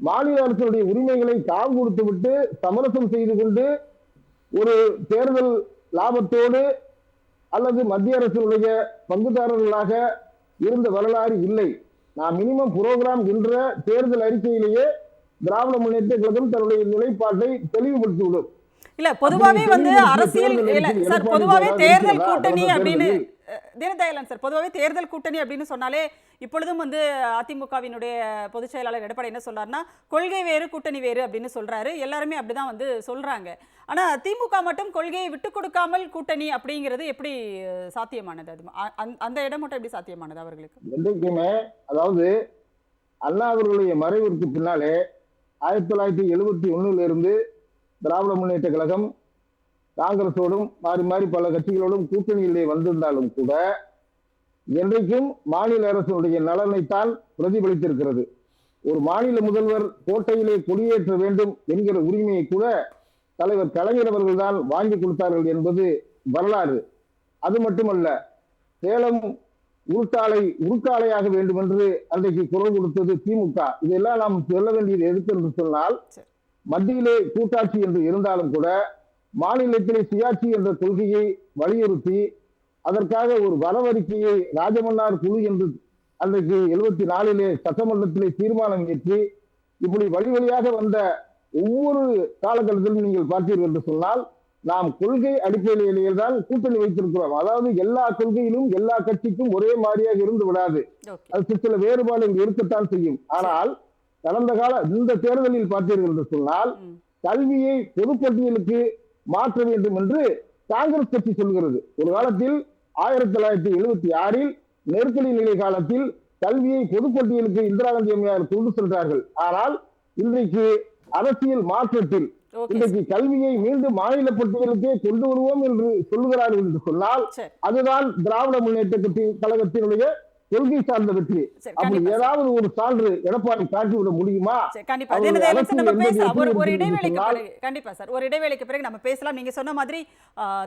மாநில அரசுடைய உரிமைகளை காவு கொடுத்து விட்டு சமரசம் செய்து கொண்டு ஒரு தேர்தல் லாபத்தோடு அல்லது மத்திய அரசினுடைய பங்குதாரர்களாக இருந்த வரலாறு இல்லை. நான் மினிமம் புரோகிராம் என்ற தேர்தல் அறிக்கையிலேயே திராவிட முன்னேற்ற கழகம் தன்னுடைய நிலைப்பாட்டை தெளிவுபடுத்திவிடும். இல்ல பொதுவாவே வந்து அரசியல் இல்ல சார், பொதுவாவே தேர்தல் கூட்டணி அப்படின்னு தீனதயாளன் சார், பொதுவாவே தேர்தல் கூட்டணி அப்படின்னு சொன்னாலே இப்பொழுதும் வந்து அதிமுகவினுடைய பொதுச் செயலாளர் எடப்பாடி என்ன சொல்றாருன்னா, கொள்கை வேறு கூட்டணி வேறு அப்படின்னு சொல்றாரு. எல்லாருமே அப்படிதான் வந்து சொல்றாங்க. ஆனா திமுக மட்டும் கொள்கையை விட்டு கொடுக்காமல் கூட்டணி அப்படிங்கிறது எப்படி சாத்தியமானது? அது அந்த இடம் மட்டும் எப்படி சாத்தியமானது அவர்களுக்கு? என்றைக்குமே அதாவது அண்ணா அவர்களுடைய மறைவிற்கு பின்னாலே 1971 இருந்து திராவிட முன்னேற்ற கழகம் காங்கிரஸோடும் மாறி மாறி பல கட்சிகளோடும் கூட்டணியிலே வந்திருந்தாலும் கூட என்றைக்கும் மாநில அரசுடைய நலனைத்தான் பிரதிபலித்திருக்கிறது. ஒரு மாநில முதல்வர் கோட்டையிலே கொடியேற்ற வேண்டும் என்கிற உரிமையை கூட தலைவர் கலைஞர் அவர்கள் தான் வாங்கி கொடுத்தார்கள் என்பது வரலாறு. அது மட்டுமல்ல, சேலம் உருக்காலையாக வேண்டும் என்று அன்றைக்கு குரல் கொடுத்தது திமுக. இதெல்லாம் நாம் சொல்ல வேண்டியது எதுக்கு என்று சொன்னால், மத்தியிலே கூட்டாட்சி என்று இருந்தாலும் கூட மாநிலத்திலே சுயாட்சி என்ற கொள்கையை வலியுறுத்தி அதற்காக ஒரு வரவறிக்கையை ராஜமன்னார் குழு என்று அன்றைக்கு 74 சட்டமன்றத்திலே தீர்மானம் ஏற்றி இப்படி வழி வழியாக வந்த ஒவ்வொரு காலகட்டத்திலும் நீங்கள் பார்த்தீர்கள் என்று சொன்னால் நாம் கொள்கை அடிப்படையிலேயே தான் கூட்டணி வைத்திருக்கிறோம். அதாவது எல்லா கொள்கையிலும் எல்லா கட்சிக்கும் ஒரே மாதிரியாக இருந்து விடாது. அது சில வேறுபாடுகள் இருக்கத்தான் செய்யும். ஆனால் கடந்த கால இந்த தேர்தலில் பார்த்தீர்கள் என்று சொன்னால் கல்வியை பொதுப்பட்டியலுக்கு மாற்ற வேண்டும் என்று காங்கிரஸ் கட்சி சொல்கிறது. ஒரு காலத்தில் 1976 நெருக்கடி நிலை காலத்தில் கல்வியை பொதுப்பட்டியலுக்கு இந்திரா காந்தி அம்மையார் கொண்டு சென்றார்கள். ஆனால் இன்றைக்கு அரசியல் மாற்றத்தில் இன்றைக்கு கல்வியை மீண்டும் மாநில பட்டியலுக்கே கொண்டு வருவோம் என்று சொல்லுகிறார்கள் என்று சொன்னால் அதுதான் திராவிட முன்னேற்ற கழகத்தினுடைய கொள்கை சார்ந்த வெற்றி. அப்படி ஏதாவது ஒரு சான்று எடப்பாடி காட்டிவிட முடியுமா? கண்டிப்பா சார், ஒரு இடைவேளைக்கு பிறகு நம்ம பேசலாம். நீங்க சொன்ன மாதிரி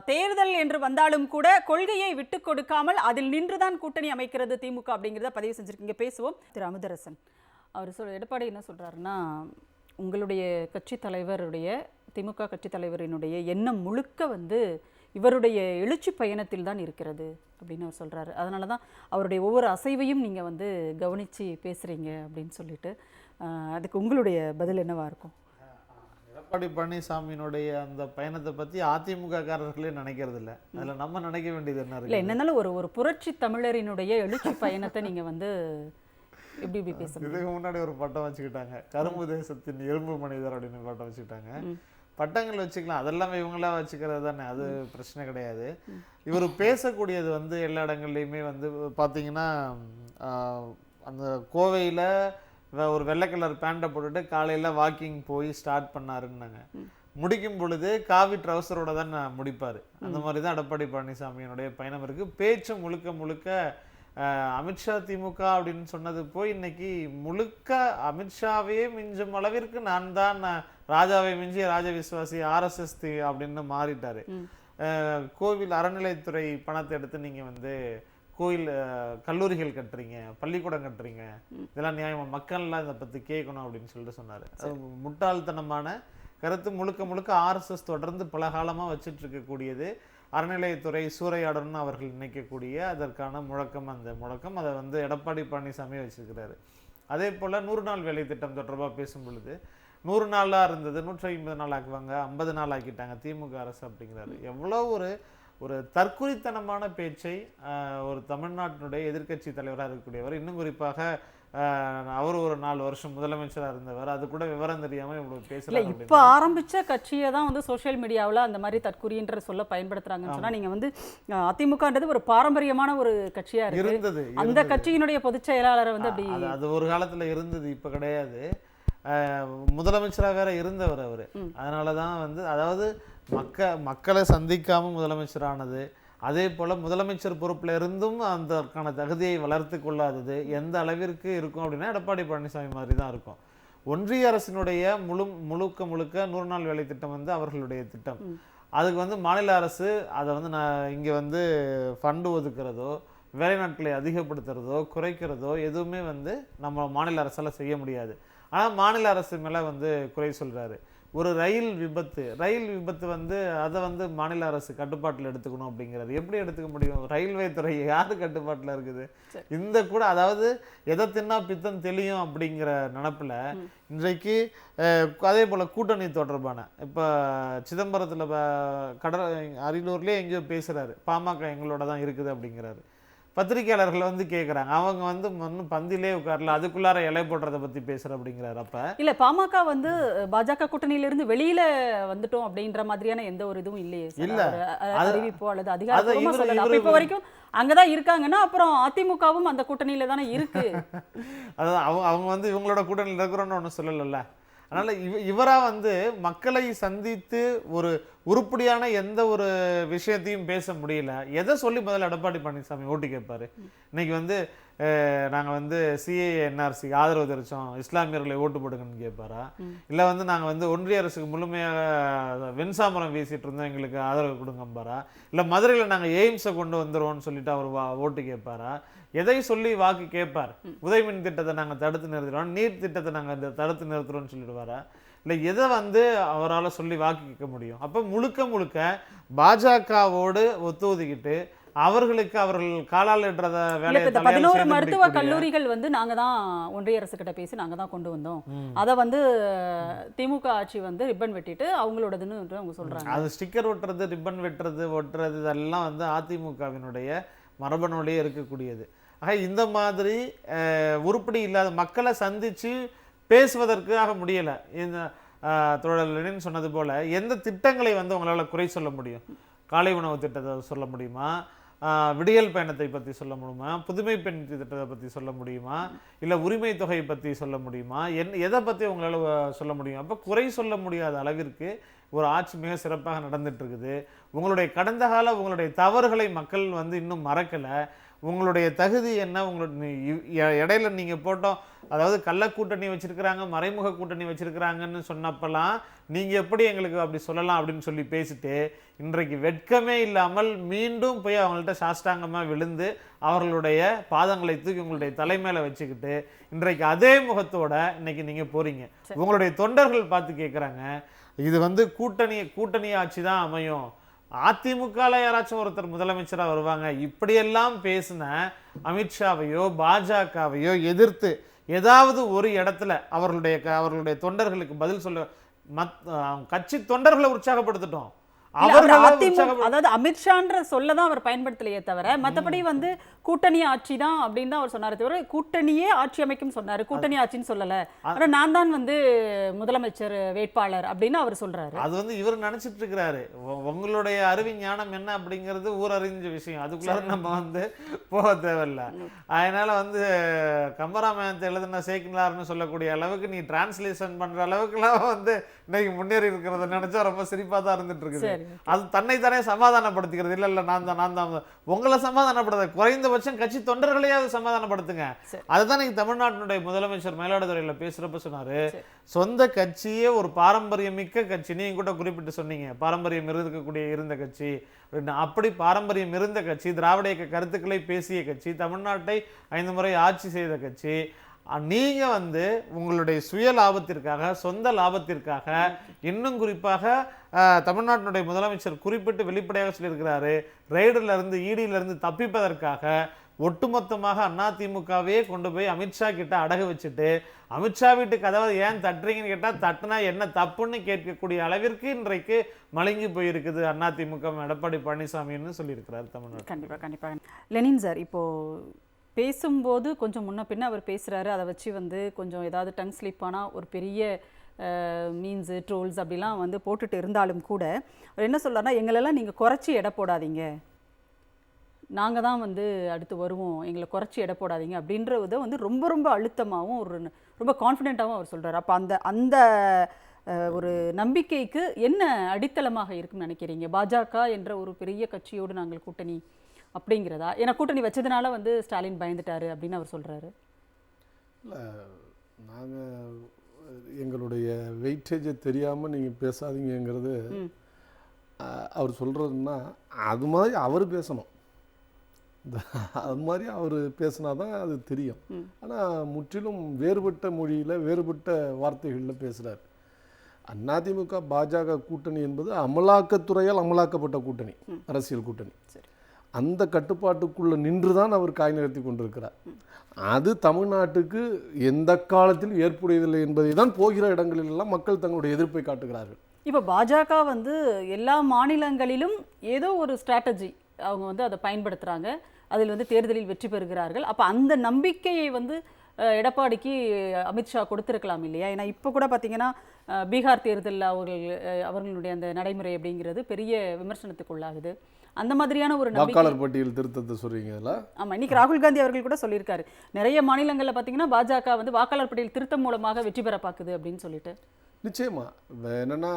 தேர்தல் என்று வந்தாலும் கூட கொள்கையை விட்டு கொடுக்காமல் அதில் நின்றுதான் கூட்டணி அமைக்கிறது திமுக அப்படிங்கிறத பதிவு செஞ்சிருக்கீங்க. பேசுவோம். திரு அமுதரசன் அவர் எடப்பாடி என்ன சொல்றாருன்னா, உங்களுடைய கட்சி தலைவருடைய திமுக கட்சி தலைவரினுடைய எண்ணம் முழுக்க வந்து இவருடைய எழுச்சி பயணத்தில் தான் இருக்கிறது அப்படின்னு அவர் சொல்கிறாரு. அதனால தான் அவருடைய ஒவ்வொரு அசைவையும் நீங்கள் வந்து கவனித்து பேசுகிறீங்க அப்படின்னு சொல்லிட்டு, அதுக்கு உங்களுடைய பதில் என்னவா இருக்கும்? எடப்பாடி பழனிசாமியினுடைய அந்த பயணத்தை பற்றி அதிமுக காரர்களே நினைக்கிறது இல்லை. அதில் நம்ம நினைக்க வேண்டியது என்ன இல்லை, என்னன்னாலும் ஒரு புரட்சி தமிழரினுடைய எழுச்சி பயணத்தை நீங்கள் வந்து எப்படி எப்படி பேசுகிறீங்க? இதுக்கு முன்னாடி ஒரு பட்டம் வச்சுக்கிட்டாங்க, கரும்பு தேசத்தின் எறும்பு மனிதர் அப்படின்னு பட்டம் வச்சுக்கிட்டாங்க. பட்டங்கள் வச்சுக்கலாம், அதெல்லாமே இவங்களா வச்சுக்கிறது தானே, அது பிரச்சனை கிடையாது. இவர் பேசக்கூடியது வந்து எல்லா இடங்கள்லையுமே வந்து பார்த்தீங்கன்னா, அந்த கோவையில் ஒரு வெள்ளை கலர் பேண்ட்டை போட்டுட்டு காலையில் வாக்கிங் போய் ஸ்டார்ட் பண்ணாருன்னாங்க. முடிக்கும் பொழுது காவி ட்ரௌசரோட தான் முடிப்பார். அந்த மாதிரி தான் எடப்பாடி பழனிசாமியினுடைய பயணம் இருக்குது. பேச்சு முழுக்க முழுக்க அமித்ஷா திமுக அப்படின்னு சொன்னது போய் இன்னைக்கு முழுக்க அமித்ஷாவே மிஞ்சும் அளவிற்கு நான் தான் ராஜாவை மிஞ்சி ராஜ விசுவாசி RSS அப்படின்னு மாறிட்டாரு. கோவில் அறநிலைத்துறை பணத்தை எடுத்து நீங்க வந்து கோயில் கல்லூரிகள் கட்டுறீங்க, பள்ளிக்கூடம் கட்டுறீங்க, இதெல்லாம் நியாயமா, மக்கள்லாம் இதை பத்தி கேட்கணும் அப்படின்னு சொல்லிட்டு சொன்னாரு. முட்டாள்தனமான கருத்து. முழுக்க முழுக்க RSS தொடர்ந்து பல காலமா வச்சுட்டு இருக்கக்கூடியது. அறநிலையத்துறை சூறையாடணும்னு அவர்கள் நினைக்கக்கூடிய அதற்கான முழக்கம், அந்த முழக்கம் அதை வந்து எடப்பாடி பழனிசாமி வச்சிருக்கிறாரு. அதே போல் 100 நாள் வேலை திட்டம் தொடர்பாக பேசும் பொழுது 100 நாளாக இருந்தது 150 நாள் ஆக்குவாங்க, 50 நாள் ஆக்கிட்டாங்க திமுக அரசு அப்படிங்கிறாரு. எவ்வளோ ஒரு தற்குறித்தனமான பேச்சை ஒரு தமிழ்நாட்டினுடைய எதிர்க்கட்சி தலைவராக இருக்கக்கூடியவர், இன்னும் குறிப்பாக அவர் ஒரு 4 வருஷம் முதலமைச்சராக இருந்தவர், அது கூட விவரம் தெரியாமல் இவ்வளவு பேசலாம். இப்போ ஆரம்பிச்ச கட்சியை தான் வந்து சோசியல் மீடியாவில் அந்த மாதிரி தற்குறின்ற சொல்ல பயன்படுத்துறாங்கன்னு சொன்னா, நீங்க வந்து அதிமுகன்றது ஒரு பாரம்பரியமான ஒரு கட்சியா இருந்தது. அந்த கட்சியினுடைய பொதுச் செயலாளரை வந்து அப்படி அது ஒரு காலத்துல இருந்தது, இப்ப கிடையாது. முதலமைச்சராக வேற இருந்தவர் அவரு. அதனாலதான் வந்து அதாவது மக்களை சந்திக்காம முதலமைச்சரானது. அதே போல் முதலமைச்சர் பொறுப்பில் இருந்தும் அதற்கான தகுதியை வளர்த்து கொள்ளாதது எந்த அளவிற்கு இருக்கும் அப்படின்னா எடப்பாடி பழனிசாமி மாதிரி தான் இருக்கும். ஒன்றிய அரசினுடைய முழுக்க 100 நாள் வேலை திட்டம் வந்து அவர்களுடைய திட்டம். அதுக்கு வந்து மாநில அரசு அதை வந்து இங்கே வந்து ஃபண்டு ஒதுக்குறதோ வேலை நாட்களை அதிகப்படுத்துறதோ குறைக்கிறதோ எதுவுமே வந்து நம்ம மாநில அரசால் செய்ய முடியாது. ஆனால் மாநில அரசு மேலே வந்து குறை சொல்கிறாரு. ஒரு ரயில் விபத்து வந்து அதை வந்து மாநில அரசு கட்டுப்பாட்டில் எடுத்துக்கணும் அப்படிங்கிறது எப்படி எடுத்துக்க முடியும்? ரயில்வே துறை யாரு கட்டுப்பாட்டில் இருக்குது? இந்த கூட அதாவது எதை தின்னா பித்தம் தெளியும் அப்படிங்கிற நினப்பில் இன்றைக்கு அதே போல் கூட்டணி தொடர்பான இப்போ சிதம்பரத்தில் அரியலூர்லேயே எங்கேயோ பேசுகிறாரு, பாமக எங்களோட தான் இருக்குது அப்படிங்கிறாரு. பத்திரிகையாளர்கள் வந்து கேட்குறாங்க, அவங்க வந்து இன்னும் பந்திலே உட்காரல, அதுக்குள்ளார இலை போடுறதை பற்றி பேசுகிற அப்படிங்கிறாரு. அப்போ இல்லை, பாமக வந்து பாஜக கூட்டணியிலிருந்து வெளியில வந்துட்டோம் அப்படின்ற மாதிரியான எந்த ஒரு இதுவும் இல்லையே சார். இல்ல. அறிவிப்போ அல்லது அதிகாரப்பூர்வமா சொல்லல. அப்ப இப்போ வரைக்கும் அங்கதான் இருக்காங்கன்னா அப்புறம் அதிமுகவும் அந்த கூட்டணியில தானே இருக்கு. அதான் அவங்க வந்து இவங்களோட கூட்டணியில் இருக்கிறோன்னு ஒன்றும் சொல்லலைல்ல. அதனால இவரா வந்து மக்களை சந்தித்து ஒரு உருப்படியான எந்த ஒரு விஷயத்தையும் பேச முடியல. எதை சொல்லி முதல்ல எடப்பாடி பழனிசாமி ஓட்டு கேட்பாரு? இன்னைக்கு வந்து நாங்கள் வந்து சிஏஏ என்ஆர்சி ஆதரவு தெரிவித்தோம், இஸ்லாமியர்களை ஓட்டு போடுங்கன்னு கேட்பாரா? இல்லை வந்து நாங்கள் வந்து ஒன்றிய அரசுக்கு முழுமையாக வெண்சாமரம் வீசிட்டு இருந்தோம், எங்களுக்கு ஆதரவு கொடுங்கம்பாரா? இல்லை மதுரையில் நாங்கள் எய்ம்ஸை கொண்டு வந்துடுவோம்னு சொல்லிட்டு அவர் ஓட்டு கேட்பாரா? எதை சொல்லி வாக்கு கேட்பார்? உதயமின் திட்டத்தை நாங்கள் தடுத்து நிறுத்துறோம், நீட் திட்டத்தை நாங்கள் தடுத்து நிறுத்துறோம்னு சொல்லிடுவாரா? இல்லை எதை வந்து அவரால் சொல்லி வாக்கு கேட்க முடியும்? அப்போ முழுக்க பாஜகவோடு ஒத்து ஒதுக்கிட்டு அவர்களுக்கு அவர்கள் காலால் இடுறத வேலையை 11 மருத்துவ கல்லூரிகள் வந்து நாங்க தான் ஒன்றிய அரசு கிட்ட பேசி நாங்க தான் கொண்டு வந்தோம், அதை வந்து திமுக ஆட்சி வந்து ரிப்பன் வெட்டிட்டு அவங்களோடதுன்னு அவங்க சொல்றாங்க. அது ஸ்டிக்கர் ஒட்டுறது, ரிப்பன் ஒட்டுறது இதெல்லாம் வந்து அதிமுகவினுடைய மரபணுலேயே இருக்கக்கூடியது. ஆக இந்த மாதிரி உருப்படி இல்லாத மக்களை சந்திச்சு பேசுவதற்காக முடியல. இந்த தோழர் லெனின் சொன்னது போல எந்த திட்டங்களை வந்து உங்களால் குறை சொல்ல முடியும்? காலை உணவு திட்டத்தை சொல்ல முடியுமா? விடியல் பயணத்தை பற்றி சொல்ல முடியுமா? புதுமை பெண் திட்டத்தை பற்றி சொல்ல முடியுமா? இல்லை உரிமை தொகையை பற்றி சொல்ல முடியுமா? எதை பற்றி உங்களால் சொல்ல முடியும்? அப்போ குறை சொல்ல முடியாத அளவிற்கு ஒரு ஆட்சி மிக சிறப்பாக நடந்துட்டு இருக்குது. உங்களுடைய கடந்த கால உங்களுடைய தவறுகளை மக்கள் வந்து இன்னும் மறக்கலை. உங்களுடைய தகுதி என்ன? இடையில நீங்கள் போட்டோம், அதாவது கள்ள கூட்டணி வச்சிருக்கிறாங்க, மறைமுக கூட்டணி வச்சிருக்கிறாங்கன்னு சொன்னப்பெல்லாம் நீங்கள் எப்படி எங்களுக்கு அப்படி சொல்லலாம் அப்படின்னு சொல்லி பேசிட்டு இன்றைக்கு வெட்கமே இல்லாமல் மீண்டும் போய் அவங்கள்ட்ட சாஷ்டாங்கமாக விழுந்து அவர்களுடைய பாதங்களை தூக்கி உங்களுடைய தலைமையில வச்சுக்கிட்டு இன்றைக்கு அதே முகத்தோட இன்னைக்கு நீங்கள் போறீங்க. உங்களுடைய தொண்டர்கள் பார்த்து கேட்குறாங்க, இது வந்து கூட்டணி ஆட்சி தான் அமையும், அதிமுகவில் யாராச்சும் ஒருத்தர் முதலமைச்சராக வருவாங்க, இப்படியெல்லாம் பேசின அமித்ஷாவையோ பாஜகவையோ எதிர்த்து ஏதாவது ஒரு இடத்துல அவர்களுடைய தொண்டர்களுக்கு பதில் சொல்ல கட்சி தொண்டர்களை உற்சாகப்படுத்திட்டோம். அதாவது அமித்ஷான்ற சொல்லதான் அவர் பயன்படுத்தலையே தவிர மற்றபடி வந்து கூட்டணி ஆட்சி தான் அப்படின்னு தான் அவர் சொன்னாரு தவிர கூட்டணியே ஆட்சி அமைக்கும் சொன்னாரு, கூட்டணி ஆட்சின்னு சொல்லல. ஆனா நான் தான் வந்து முதலமைச்சர் வேட்பாளர் அப்படின்னு அவர் சொல்றாரு. அது வந்து இவர் நினைச்சிட்டு இருக்கிறாரு. உங்களுடைய அறிவு ஞானம் என்ன அப்படிங்கிறது ஊரறிஞ்ச விஷயம், அதுக்குள்ளார நம்ம வந்து போக தேவையில்லை. அதனால வந்து கம்பராமாயணத்தை எழுதின சேக்கினார்னு சொல்லக்கூடிய அளவுக்கு நீ டிரான்ஸ்லேஷன் பண்ற அளவுக்குலாம் வந்து இன்னைக்கு முன்னேறி இருக்கிறத நினைச்சா ரொம்ப சிரிப்பா தான் இருந்துட்டு இருக்குது. அது தன்னைத்தானே சமாதானப்படுத்திக்கிறது. இல்ல நான் தான் உங்களை சமாதானப்படுத்த, குறைந்தபட்சம் கட்சி தொண்டர்களையாவது சமாதானப்படுத்துங்க. அதுதான் நீங்க தமிழ்நாட்டினுடைய முதலமைச்சர் மயிலாடுதுறையில பேசுறப்ப சொன்னாரு, சொந்த கட்சியே ஒரு பாரம்பரியமிக்க கட்சி. நீங்க கூட குறிப்பிட்டு சொன்னீங்க பாரம்பரியம் இருந்த கட்சி. அப்படி பாரம்பரியம் இருந்த கட்சி, திராவிட இயக்க கருத்துக்களை பேசிய கட்சி, தமிழ்நாட்டை 5 முறை ஆட்சி செய்த கட்சி. நீங்க வந்து உங்களுடைய சுய லாபத்திற்காக, சொந்த லாபத்திற்காக, இன்னும் குறிப்பாக தமிழ்நாட்டினுடைய முதலமைச்சர் குறிப்பிட்டு வெளிப்படையாக சொல்லியிருக்கிறாரு, ரெய்டுல இருந்து ஈடியில இருந்து தப்பிப்பதற்காக ஒட்டுமொத்தமாக அதிமுகவே கொண்டு போய் அமித்ஷா கிட்ட அடகு வச்சுட்டு அமித்ஷா வீட்டு கதவை ஏன் தட்டுறீங்கன்னு கேட்டா தட்டுனா என்ன தப்புன்னு கேட்கக்கூடிய அளவிற்கு இன்றைக்கு மழுங்கி போயிருக்குது அதிமுக எடப்பாடி பழனிசாமின்னு சொல்லியிருக்கிறார் தமிழ்நாடு. கண்டிப்பா லெனின் சார், இப்போ பேசும்போது கொஞ்சம் முன்ன பின்ன அவர் பேசுகிறாரு, அதை வச்சு வந்து கொஞ்சம் ஏதாவது டங் ஸ்லிப் ஆனால் ஒரு பெரிய மீன்ஸு ட்ரோல்ஸ் அப்படிலாம் வந்து போட்டுட்டு இருந்தாலும் கூட அவர் என்ன சொல்கிறாருன்னா, எங்களெல்லாம் நீங்கள் குறைச்சி எடை போடாதீங்க, நாங்கள் தான் வந்து அடுத்து வருவோம், எங்களை குறைச்சி எடை போடாதீங்க அப்படின்றத வந்து ரொம்ப ரொம்ப அழுத்தமாகவும் ரொம்ப கான்ஃபிடென்ட்டாகவும் அவர் சொல்கிறார். அப்போ அந்த ஒரு நம்பிக்கைக்கு என்ன அடித்தளமாக இருக்குன்னு நினைக்கிறீங்க? பாஜக என்ற ஒரு பெரிய கட்சியோடு நாங்கள் கூட்டணி அப்படிங்கிறதா? ஏன்னா கூட்டணி வச்சதுனால வந்து ஸ்டாலின் பயந்துட்டாரு அப்படின்னு அவர் சொல்கிறாரு. இல்லை, நாங்கள் எங்களுடைய வெயிட்டேஜை தெரியாமல் நீங்கள் பேசாதீங்கிறது அவர் சொல்கிறதுன்னா அது மாதிரி அவர் பேசணும், அது மாதிரி அவர் பேசினா தான் அது தெரியும். ஆனால் முற்றிலும் வேறுபட்ட மொழியில் வேறுபட்ட வார்த்தைகளில் பேசுகிறார். அதிமுக பாஜக கூட்டணி என்பது அமலாக்கத்துறையால் அமலாக்கப்பட்ட கூட்டணி, அரசியல் கூட்டணி. அந்த கட்டுப்பாட்டுக்குள்ள நின்றுதான் அவர் காய் நகர்த்தி கொண்டிருக்கிறார். அது தமிழ்நாட்டுக்கு எந்த காலத்தில் ஏற்புடையதில்லை என்பதை தான் போகிற இடங்களிலெல்லாம் மக்கள் தங்களுடைய எதிர்ப்பை காட்டுகிறார்கள். இப்போ பாஜக வந்து எல்லா மாநிலங்களிலும் ஏதோ ஒரு ஸ்ட்ராட்டஜி அவங்க வந்து அதை பயன்படுத்துகிறாங்க, அதில் வந்து தேர்தலில் வெற்றி பெறுகிறார்கள். அப்போ அந்த நம்பிக்கையை வந்து எடப்பாடிக்கு அமித்ஷா கொடுத்துருக்கலாம் இல்லையா? ஏன்னா இப்போ கூட பார்த்தீங்கன்னா பீகார் தேர்தலில் அவர்களுடைய அந்த நடைமுறை அப்படிங்கிறது பெரிய விமர்சனத்துக்குள்ளாகுது. அந்த மாதிரியான ஒரு வாக்காளர் பட்டியல் திருத்தத்தை சொல்றீங்க அதில். ஆமாம், இன்னைக்கு ராகுல் காந்தி அவர்கள் கூட சொல்லியிருக்காரு, நிறைய மாநிலங்களில் பார்த்தீங்கன்னா பாஜக வந்து வாக்காளர் பட்டியல் திருத்தம் மூலமாக வெற்றி பெற பார்க்குது அப்படின்னு சொல்லிட்டு. நிச்சயமா என்னன்னா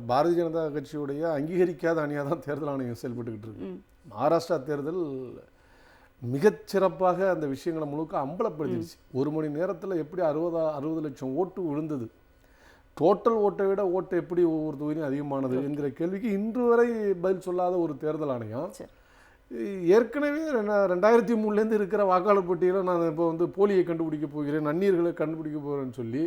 பாரதிய ஜனதா கட்சியுடைய அங்கீகரிக்காத அணியாக தான் தேர்தல் ஆணையம் செயல்பட்டுக்கிட்டு இருக்கு. மகாராஷ்டிரா தேர்தல் மிகச்சிறப்பாக அந்த விஷயங்களை முழுக்க அம்பலப்படுத்திடுச்சு. 1 மணி நேரத்தில் எப்படி 60 லட்சம் ஓட்டு விழுந்தது, டோட்டல் ஓட்டை விட ஓட்டு எப்படி ஒவ்வொரு தொகுதியும் அதிகமானது என்கிற கேள்விக்கு இன்று வரை பதில் சொல்லாத ஒரு தேர்தல் ஆணையம். ஏற்கனவே 2003 இருக்கிற வாக்காளர் பட்டியலை நான் இப்போ வந்து போலியை கண்டுபிடிக்க போகிறேன், நன்னீர்களை கண்டுபிடிக்க போகிறேன்னு சொல்லி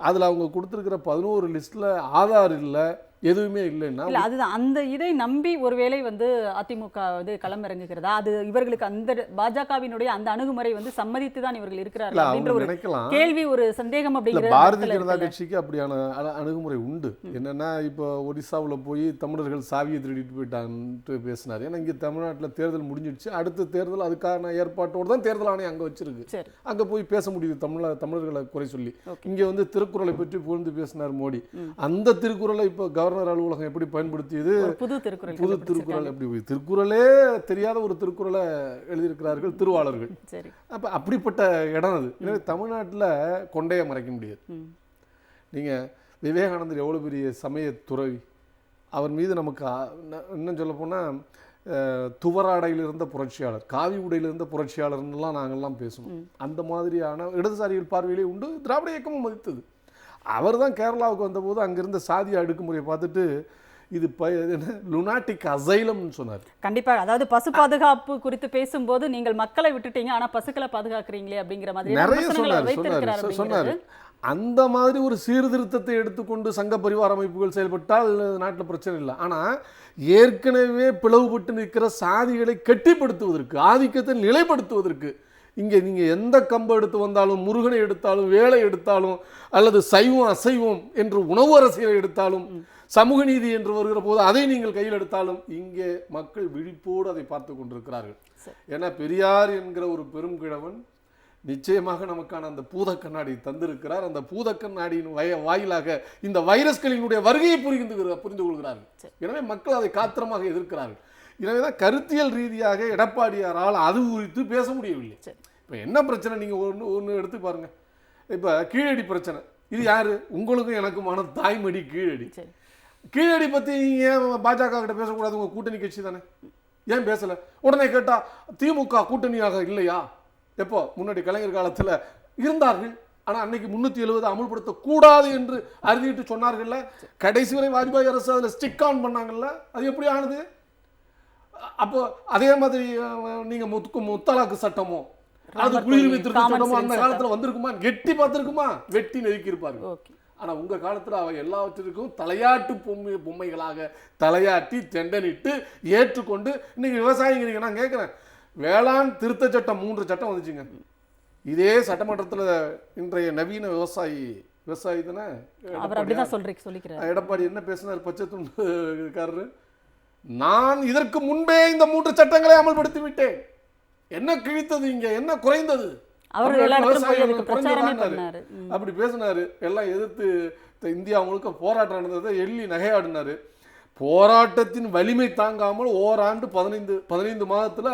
அதில் அவங்க கொடுத்துருக்கிற 11 லிஸ்ட்டில் ஆதார் இல்லை, எதுவுமே இல்லைன்னா அதுதான் அந்த இதை நம்பி ஒருவேளை வந்து அதிமுக வந்து களமிறங்குகிறதா? அது இவர்களுக்கு அந்த பாஜகவினுடைய அந்த அணுகுமுறை வந்து சம்மதித்து தான் இவர்கள் இருக்கிறார்கள் அப்படின்ற ஒரு கேள்வி, ஒரு சந்தேகம். அப்படிங்கிற பாரதிய ஜனதா கட்சிக்கு அப்படியான அணுகுமுறை உண்டு. என்னன்னா இப்போ ஒடிசாவில் போய் தமிழர்கள் சாவியை திருடிட்டு போயிட்டாங்கன்ட்டு பேசினார். ஏன்னா இங்கே தமிழ்நாட்டில் தேர்தல் முடிஞ்சிடுச்சு, அடுத்த தேர்தல் அதுக்கான ஏற்பாட்டோடு தான் தேர்தல் ஆணையம் அங்கே வச்சிருக்கு. அங்கே போய் பேச முடியுது தமிழர்களை குறை சொல்லி. இங்கே வந்து திருக்குறளை பற்றி புகழ்ந்து பேசினார் மோடி. அந்த திருக்குறளை இப்போ கவர்னர் அலுவலகம் எப்படி பயன்படுத்தியது? புது திருக்குறள் எப்படி, திருக்குறளே தெரியாத ஒரு திருக்குறளை எழுதியிருக்கிறார்கள் திருவாளர்கள். அப்ப அப்படிப்பட்ட இடம் அது. எனவே தமிழ்நாட்டில் கொண்டைய மறைக்க முடியாது. நீங்க விவேகானந்தர் எவ்வளவு பெரிய சமய துறவி, அவர் மீது நமக்கு இன்னும் சொல்ல போனா துவராடையில் இருந்த புரட்சியாளர், காவி உடையில் இருந்த புரட்சியாளர்லாம் நாங்கள்லாம் பேசணும். அந்த மாதிரியான இடதுசாரிகள் பார்வையிலே உண்டு. திராவிட இயக்கமும் மதித்தது. அவர் தான் கேரளாவுக்கு வந்தபோது அங்கிருந்த சாதிய அடுக்குமுறையை பார்த்துட்டு இது லுனாட்டிக் அசைலம்னு சொன்னார். கண்டிப்பாக. அதாவது பசு பாதுகாப்பு குறித்து பேசும்போது நீங்கள் மக்களை விட்டுட்டீங்க, ஆனா பசுக்களை பாதுகாக்கிறீங்களே அப்படிங்கிற மாதிரி நிறைய சொன்னார். அந்த மாதிரி ஒரு சீர்திருத்தத்தை எடுத்துக்கொண்டு சங்க பரிவார அமைப்புகள் செயல்பட்டால் நாட்டில் பிரச்சனை இல்லை. ஆனால் ஏற்கனவே பிளவுபட்டு நிற்கிற சாதிகளை கட்டிப்படுத்துவதற்கு, ஆதிக்கத்தை நிலைப்படுத்துவதற்கு, இங்கே நீங்கள் எந்த கம்பை எடுத்து வந்தாலும், முருகனை எடுத்தாலும், வேலை எடுத்தாலும், அல்லது சைவம் அசைவம் என்று உணவு அரசியலை எடுத்தாலும், சமூக நீதி என்று வருகிற போது அதை நீங்கள் கையில் எடுத்தாலும், இங்கே மக்கள் விழிப்போடு அதை பார்த்து கொண்டிருக்கிறார்கள். ஏன்னா பெரியார் என்கிற ஒரு பெரும் கிழவன் நிச்சயமாக நமக்கான அந்த பூத கண்ணாடி தந்திருக்கிறார். அந்த பூத கண்ணாடியின் வாயிலாக இந்த வைரஸ்களினுடைய வருகையை புரிந்து கொள்கிறார்கள். எனவே மக்கள் அதை காத்திரமாக எதிர்க்கிறார்கள். எனவேதான் கருத்தியல் ரீதியாக எடப்பாடியாரால் அது குறித்து பேச முடியவில்லை. இப்போ என்ன பிரச்சனை நீங்கள் ஒன்று எடுத்து பாருங்க. இப்போ கீழடி பிரச்சனை, இது யாரு? உங்களுக்கும் எனக்குமான தாய்மடி கீழடி. கீழடி பற்றி ஏன் பாஜக கிட்ட பேசக்கூடாது? உங்கள் கூட்டணி கட்சி தானே, ஏன் பேசலை? உடனே கேட்டால் திமுக கூட்டணியாக இல்லையா? எப்போ முன்னாடி கலைஞர் காலத்தில் இருந்தார்கள், ஆனால் அன்னைக்கு 370 அமுல்படுத்தக்கூடாது என்று அறுதிட்டு சொன்னார்கள்ல. கடைசி வரை வாஜ்பாய் அரசு அதில் ஸ்டிக் ஆன் பண்ணாங்கல்ல. அது எப்படி ஆனது? அப்போ அதே மாதிரி நீங்க முத்தலாக்கு சட்டமோ அது குடியுரிமை திருத்த சட்டமோ அந்த காலத்துல வந்திருக்குமா? கெட்டி பார்த்திருக்குமா? வெட்டி நெருக்கி இருப்பார்கள். ஆனா உங்க காலத்துல அவை எல்லாவற்றிற்கும் தலையாட்டு பொம்மைகளாக தலையாட்டி தெண்டனிட்டு ஏற்றுக்கொண்டு இன்னைக்கு விவசாயிங்க. நான் கேட்கிறேன், வேளாண் திருத்த சட்டம் 3 சட்டம் வந்துச்சுங்க. இதே சட்டமன்றத்தில் இன்றைய நவீன விவசாயி தானே எடப்பாடி என்ன பேசினார்? பச்சை துண்டுக்காரரு, நான் இதற்கு முன்பே இந்த 3 சட்டங்களை அமல்படுத்தி விட்டேன், என்ன கிழித்தது, இங்க என்ன குறைந்தது? அப்படி பேசினாரு. எல்லாம் எதிர்த்து இந்தியா முழுக்க போராட்டம் நடந்ததை எள்ளி நகையாடினாரு. போராட்டத்தின் வலிமை தாங்காமல் ஓராண்டு 15 மாதத்துல,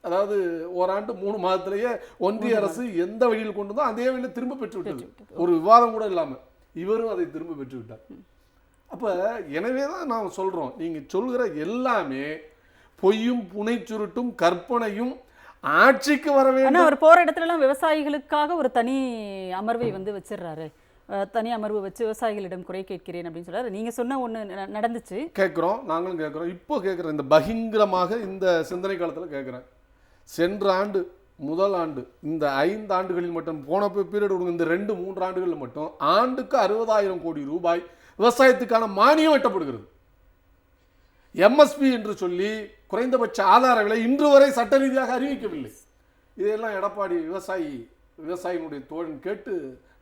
அதாவது ஓராண்டு 3 மாதத்திலேயே ஒன்றிய அரசு எந்த வழியில் கொண்டு வந்தோ அதே வழியில் திரும்ப பெற்று விட்டது. ஒரு விவாதம் கூட இல்லாம இவரும் அதை திரும்ப பெற்று விட்டார். அப்ப எனவே தான் நாம் சொல்றோம், நீங்க சொல்கிற எல்லாமே பொய்யும் புனை சுருட்டும் கற்பனையும். ஆட்சிக்கு வர வேண்டும். அவர் போற இடத்துல எல்லாம் விவசாயிகளுக்காக ஒரு தனி அமர்வை வந்து வச்சிடறாரு. தனி அமர்வு வச்சு விவசாயிகளிடம் குறை கேட்கிறேன் அப்படின்னு சொல்றாரு. நீங்க சொன்ன ஒண்ணு நடந்துச்சு, கேட்கிறோம், நாங்களும் கேட்கிறோம். இப்போ கேட்கிறேன், இந்த பகிங்கரமாக இந்த சிந்தனை காலத்துல கேட்கிறேன். சென்ற ஆண்டு முதல் ஆண்டு இந்த 5 ஆண்டுகளில் மட்டும், போன பீரியட் இந்த 2-3 ஆண்டுகளில் மட்டும் ஆண்டுக்கு 60,000 கோடி ரூபாய் விவசாயத்துக்கான மானியம் வெட்டப்படுகிறது. எம்எஸ்பி என்று சொல்லி குறைந்தபட்ச ஆதார விலை இன்று வரை சட்ட ரீதியாக அறிவிக்கவில்லை. இதையெல்லாம் எடப்பாடி விவசாயிகளுடைய தோழன் கேட்டு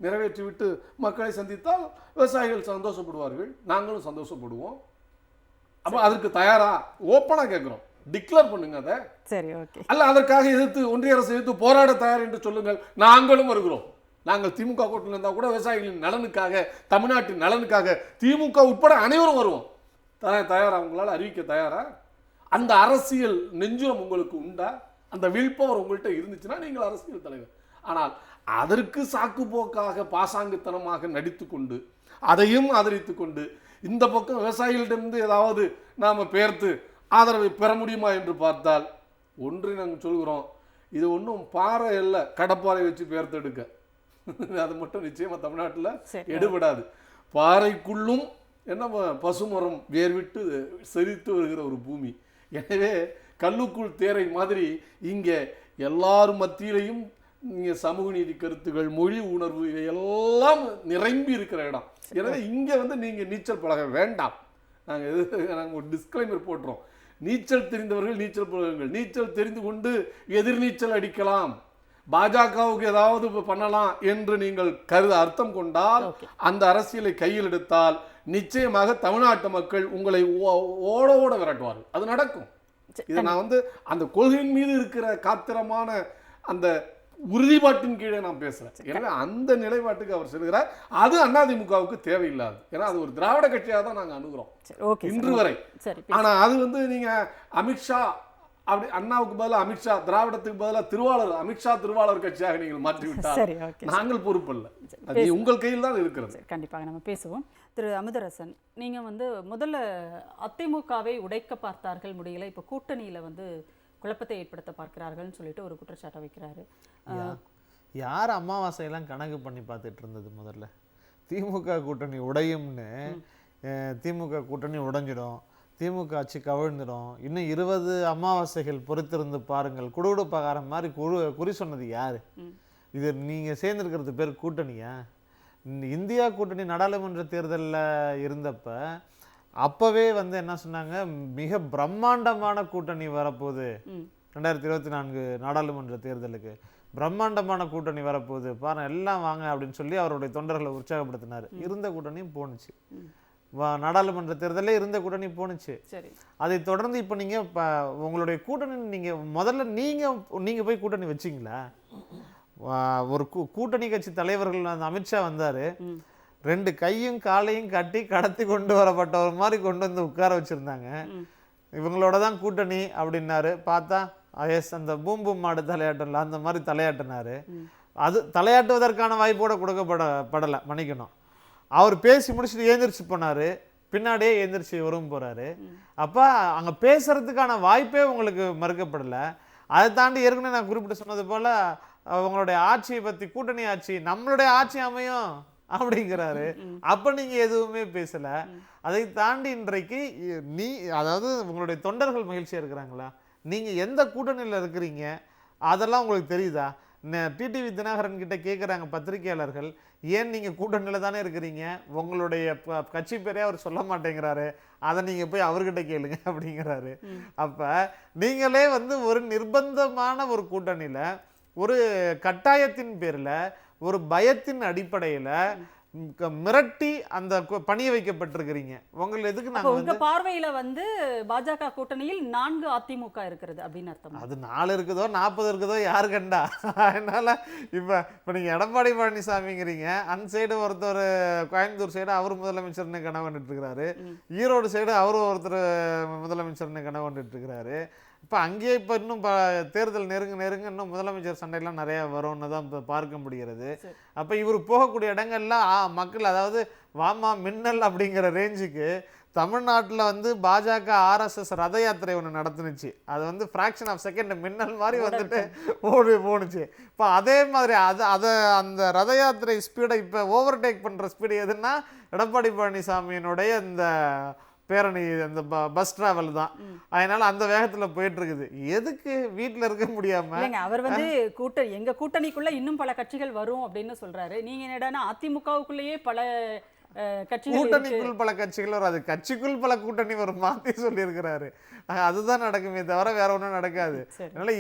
நிறைவேற்றிவிட்டு மக்களை சந்தித்தால் விவசாயிகள் சந்தோஷப்படுவார்கள், நாங்களும் சந்தோஷப்படுவோம். அப்போ அதற்கு தயாரா? ஓப்பனா கேட்கிறோம், டிக்ளேர் பண்ணுங்க அதை. சரி, ஓகே. அல்ல அதற்காக எதிர்த்து ஒன்றிய அரசு எதிர்த்து போராட தயார் என்று சொல்லுங்கள், நாங்களும் வருகிறோம். நாங்கள் திமுக கூட்டணியில் இருந்தால் கூட விவசாயிகளின் நலனுக்காக, தமிழ்நாட்டின் நலனுக்காக திமுக உட்பட அனைவரும் வருவோம். தயாரா? உங்களால் அறிவிக்க தயாரா? அந்த அரசியல் நெஞ்சுரம் உங்களுக்கு உண்டா? அந்த வில்பவர் உங்கள்கிட்ட இருந்துச்சுன்னா நீங்கள் அரசியல் தலைவர். ஆனால் அதற்கு சாக்கு போக்காக பாசாங்குத்தனமாக நடித்து கொண்டு அதையும் ஆதரித்து கொண்டு இந்த பக்கம் விவசாயிகளிடமிருந்து ஏதாவது நாம் பெயர்த்து ஆதரவை பெற முடியுமா என்று பார்த்தால் ஒன்றை நாங்கள் சொல்கிறோம், இது ஒன்றும் பாறை இல்லை, கடப்பாறை வச்சு பெயர்த்தெடுக்க அது மட்டும் நிச்சயமாக தமிழ்நாட்டில் எடுபடாது. பாறைக்குள்ளும் என்ன பசுமரம் வேர்விட்டு செழித்து வருகிற ஒரு பூமி. எனவே கல்லுக்குள் தேரை மாதிரி இங்கே எல்லார் மத்தியிலையும் இங்கே சமூக நீதி கருத்துகள், மொழி உணர்வு இவையெல்லாம் நிரம்பி இருக்கிற இடம். எனவே இங்கே நீங்கள் நீச்சல் பழக வேண்டாம். நாங்கள் ஒரு டிஸ்க்ளைமர் போட்டுறோம். நீச்சல் தெரிந்தவர்கள் நீச்சல் பழகுங்கள். நீச்சல் தெரிந்து கொண்டு எதிர்நீச்சல் அடிக்கலாம், பாஜகவுக்கு ஏதாவது பண்ணலாம் என்று நீங்கள் அர்த்தம் கொண்டால், அந்த அரசியலை கையில் எடுத்தால் நிச்சயமாக தமிழ்நாட்டு மக்கள் உங்களை ஓட ஓட விரட்டுவார்கள். அது நடக்கும். இதை நான் அந்த கொள்கையின் மீது இருக்கிற காத்திரமான அந்த உறுதிப்பாட்டின் கீழே நான் பேசுறேன். எனவே அந்த நிலைப்பாட்டுக்கு அவர் செல்கிறார். அது அதிமுகவுக்கு தேவையில்லாது. ஏன்னா அது ஒரு திராவிட கட்சியாக தான் நாங்கள் அணுகிறோம் இன்று வரை. ஆனா அது நீங்க அமித்ஷா அப்படி அண்ணாவுக்கு பதிலாக அமித்ஷா, திராவிடத்துக்கு பதிலாக திருவாளர், அமித்ஷா திருவாளர் கட்சியாக நீங்கள் மாற்றிவிட்டால் நாங்கள் பொறுப்பல்ல. அது உங்கள் கையில் தான் இருக்கிறது. கண்டிப்பாக நம்ம பேசுவோம். திரு அமுதரசன், நீங்க முதல்ல அதிமுகவை உடைக்க பார்த்தார்கள், முடியல, இப்போ கூட்டணியில குழப்பத்தை ஏற்படுத்த பார்க்கிறார்கள்னு சொல்லிட்டு ஒரு குற்றச்சாட்டை வைக்கிறாரு. யார் அமாவாசையெல்லாம் கணக்கு பண்ணி பார்த்துட்டு இருந்தது? முதல்ல திமுக கூட்டணி உடையும்னு, திமுக கூட்டணி உடைஞ்சிடும், திமுக ஆட்சி கவிழ்ந்துடும், இன்னும் 20 அமாவாசைகள் பொறுத்திருந்து பாருங்கள், குடுகுடு பகாரம் மாதிரி குறி சொன்னது யாரு? இது நீங்க சேர்ந்திருக்கிறது பேர் கூட்டணியா? இந்தியா கூட்டணி நாடாளுமன்ற தேர்தலில் இருந்தப்ப அப்பவே என்ன சொன்னாங்க, மிக பிரம்மாண்டமான கூட்டணி வரப்போகுது, 2024 நாடாளுமன்ற தேர்தலுக்கு பிரம்மாண்டமான கூட்டணி வரப்போகுது பாருங்க, எல்லாம் வாங்க அப்படின்னு சொல்லி அவருடைய தொண்டர்களை உற்சாகப்படுத்தினார். இருந்த கூட்டணியும் போணுச்சு, நாடாளுமன்ற தேர்தலே இருந்த கூட்டணி போணுச்சு. அதை தொடர்ந்து இப்போ நீங்க உங்களுடைய கூட்டணி நீங்க முதல்ல நீங்க போய் கூட்டணி வச்சிங்களா? ஒரு கூட்டணி கட்சி தலைவர்கள் அமித்ஷா வந்தாரு, 2 கையும் காலையும் கட்டி கடத்தி கொண்டு வரப்பட்டவர் மாதிரி கொண்டு உட்கார வச்சிருந்தாங்க. இவங்களோட தான் கூட்டணி அப்படின்னாரு. பார்த்தா அந்த பூம்பூம் மாடு தலையாட்டல அந்த மாதிரி தலையாட்டினாரு. அது தலையாட்டுவதற்கான வாய்ப்போட கொடுக்கப்படலை, மன்னிக்கணும். அவர் பேசி முடிச்சுட்டு ஏந்திரிச்சு போனாரு, பின்னாடியே ஏந்திரிச்சு வரும் போறாரு. அப்ப அங்க பேசுறதுக்கான வாய்ப்பே உங்களுக்கு மறுக்கப்படலை. அதை தாண்டி ஏற்கனவே நான் குறிப்பிட்டு சொன்னது போல அவங்களுடைய ஆட்சியை பத்தி, கூட்டணி ஆட்சி நம்மளுடைய ஆட்சி அமையும் அப்படிங்கிறாரு. அப்ப நீங்க எதுவுமே பேசல. அதை தாண்டி இன்றைக்கு அதாவது உங்களுடைய தொண்டர்கள் மகிழ்ச்சியா இருக்கிறாங்களா? நீங்க எந்த கூட்டணியில இருக்கிறீங்க அதெல்லாம் உங்களுக்கு தெரியுதா? டிடிவி தினகரன் கிட்ட கேட்குறாங்க பத்திரிகையாளர்கள், ஏன் நீங்க கூட்டணியில தானே இருக்கிறீங்க, உங்களுடைய கட்சி பேரே அவர் சொல்ல மாட்டேங்கிறாரு, அதை நீங்க போய் அவர்கிட்ட கேளுங்க அப்படிங்கிறாரு. அப்ப நீங்களே ஒரு நிர்பந்தமான ஒரு கூட்டணியில, ஒரு கட்டாயத்தின் பேர்ல, ஒரு பயத்தின் அடிப்படையில மிரட்டி அந்த பணிய வைக்கப்பட்டிருக்கிறீங்க. உங்களுக்கு எதுக்கு நாங்க உங்க பார்வையில பாஜக கூட்டணியில் 4 அதிமுக இருக்கிறது அப்படின்னு அர்த்தம்? அது 4 இருக்குதோ 40 இருக்குதோ யாரு கண்டா? அதனால இப்ப நீங்க எடப்பாடி பழனிசாமிங்கிறீங்க, அந்த சைடு ஒருத்தர் கோயம்புத்தூர் சைடு அவர் முதலமைச்சர்னு கனவு கண்டுட்டு இருக்கிறாரு, ஈரோடு சைடு அவரு ஒருத்தர் முதலமைச்சர்னு கனவு கண்டுட்டு இருக்கிறாரு. இப்போ அங்கேயே இப்போ இன்னும் தேர்தல் நெருங்க இன்னும் முதலமைச்சர் சண்டையெல்லாம் நிறையா வரும்னு தான் இப்போ பார்க்க முடிகிறது. அப்போ இவர் போகக்கூடிய இடங்கள்லாம் மக்கள், அதாவது வாமா மின்னல் அப்படிங்கிற ரேஞ்சுக்கு தமிழ்நாட்டில் பாஜக RSS ரத யாத்திரை ஒன்று நடத்துனுச்சு. அது ஃப்ராக்ஷன் ஆஃப் செகண்ட் மின்னல் மாதிரி போணுச்சு. இப்போ அதே மாதிரி அதை அந்த ரத யாத்திரை ஸ்பீடை இப்போ ஓவர்டேக் பண்ணுற ஸ்பீடு எதுன்னா எடப்பாடி பழனிசாமியினுடைய இந்த பேரணி, அந்த பஸ் டிராவல் தான். அதனால அந்த வேகத்துல போயிட்டு இருக்குது. எதுக்கு வீட்டுல இருக்க முடியாம? அவர் எங்க கூட்டணிக்குள்ள இன்னும் பல கட்சிகள் வரும் அப்படின்னு சொல்றாரு. நீங்க என்னடா அதிமுகவுக்குள்ளேயே பல கட்சிகள் இருக்கு. கூட்டணிக்குள் பல கட்சிகள் வரும், அது கட்சிக்குள் பல கூட்டணி வரும், மாற்றி சொல்லியிருக்கிறாரு. அதுதான் நடக்குமே தவிர வேற ஒன்றும் நடக்காது. சரி. அதனால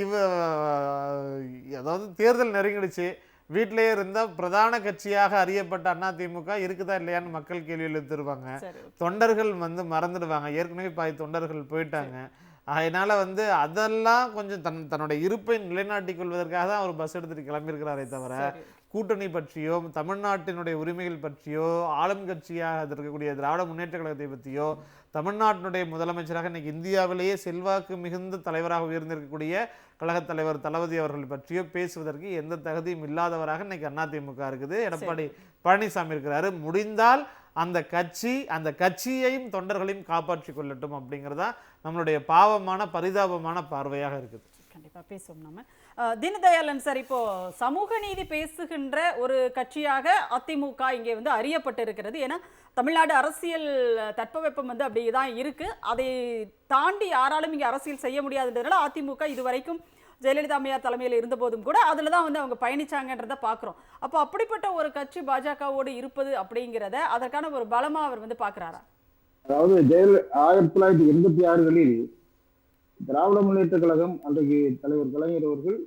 அதாவது தேர்தல் நெருங்கிடுச்சு, வீட்டிலேயே இருந்தால் பிரதான கட்சியாக அறியப்பட்ட அதிமுக இருக்குதா இல்லையான்னு மக்கள் கேள்வி எழுத்துருவாங்க. சரி. தொண்டர்கள் மறந்துடுவாங்க, ஏற்கனவே பாதி தொண்டர்கள் போயிட்டாங்க. அதனால அதெல்லாம் கொஞ்சம் தன்னுடைய இருப்பை நிலைநாட்டிக் கொள்வதற்காக தான் அவர் பஸ் எடுத்துட்டு கிளம்பியிருக்கிறாரே தவிர கூட்டணி பற்றியோ தமிழ்நாட்டினுடைய உரிமைகள் பற்றியோ ஆளும் கட்சியாக இருக்கக்கூடிய திராவிட முன்னேற்ற கழகத்தை பற்றியோ தமிழ்நாட்டினுடைய முதலமைச்சராக இன்னைக்கு இந்தியாவிலேயே செல்வாக்கு மிகுந்த தலைவராக உயர்ந்திருக்கக்கூடிய கழகத் தலைவர் தளபதி அவர்கள் பற்றியோ பேசுவதற்கு எந்த தகுதியும் இல்லாதவராக இன்னைக்கு அதிமுக இருக்குது. எடப்பாடி பழனிசாமி இருக்கிறாரு. முடிந்தால் அந்த கட்சியையும் தொண்டர்களையும் காப்பாற்றி கொள்ளட்டும் அப்படிங்கிறதா நம்மளுடைய பாவமான பரிதாபமான பார்வையாக இருக்குது. கண்டிப்பா பேசுவோம் நம்ம. தீனதயாளன் சார், இப்போ சமூக நீதி பேசுகின்ற ஒரு கட்சியாக அதிமுக இங்கே அறியப்பட்டு இருக்கிறது. ஏன்னா தமிழ்நாடு அரசியல் தட்பவெப்பம் அப்படிதான் இருக்கு. அதை தாண்டி யாராலும் இங்கே அரசியல் செய்ய முடியாதுன்றதுனால அதிமுக இதுவரைக்கும் ஜெயலலிதா அம்மையார் தலைமையில் இருந்த போதும் கூட அதில் தான் அவங்க பயணிச்சாங்கன்றத பார்க்குறோம். அப்போ அப்படிப்பட்ட ஒரு கட்சி பாஜகவோடு இருப்பது அப்படிங்கிறத அதற்கான ஒரு பலமா அவர் பார்க்குறாரா? அதாவது 1986களில் திராவிட முன்னேற்ற கழகம் அன்றைக்கு தலைவர் கலைஞர் அவர்கள்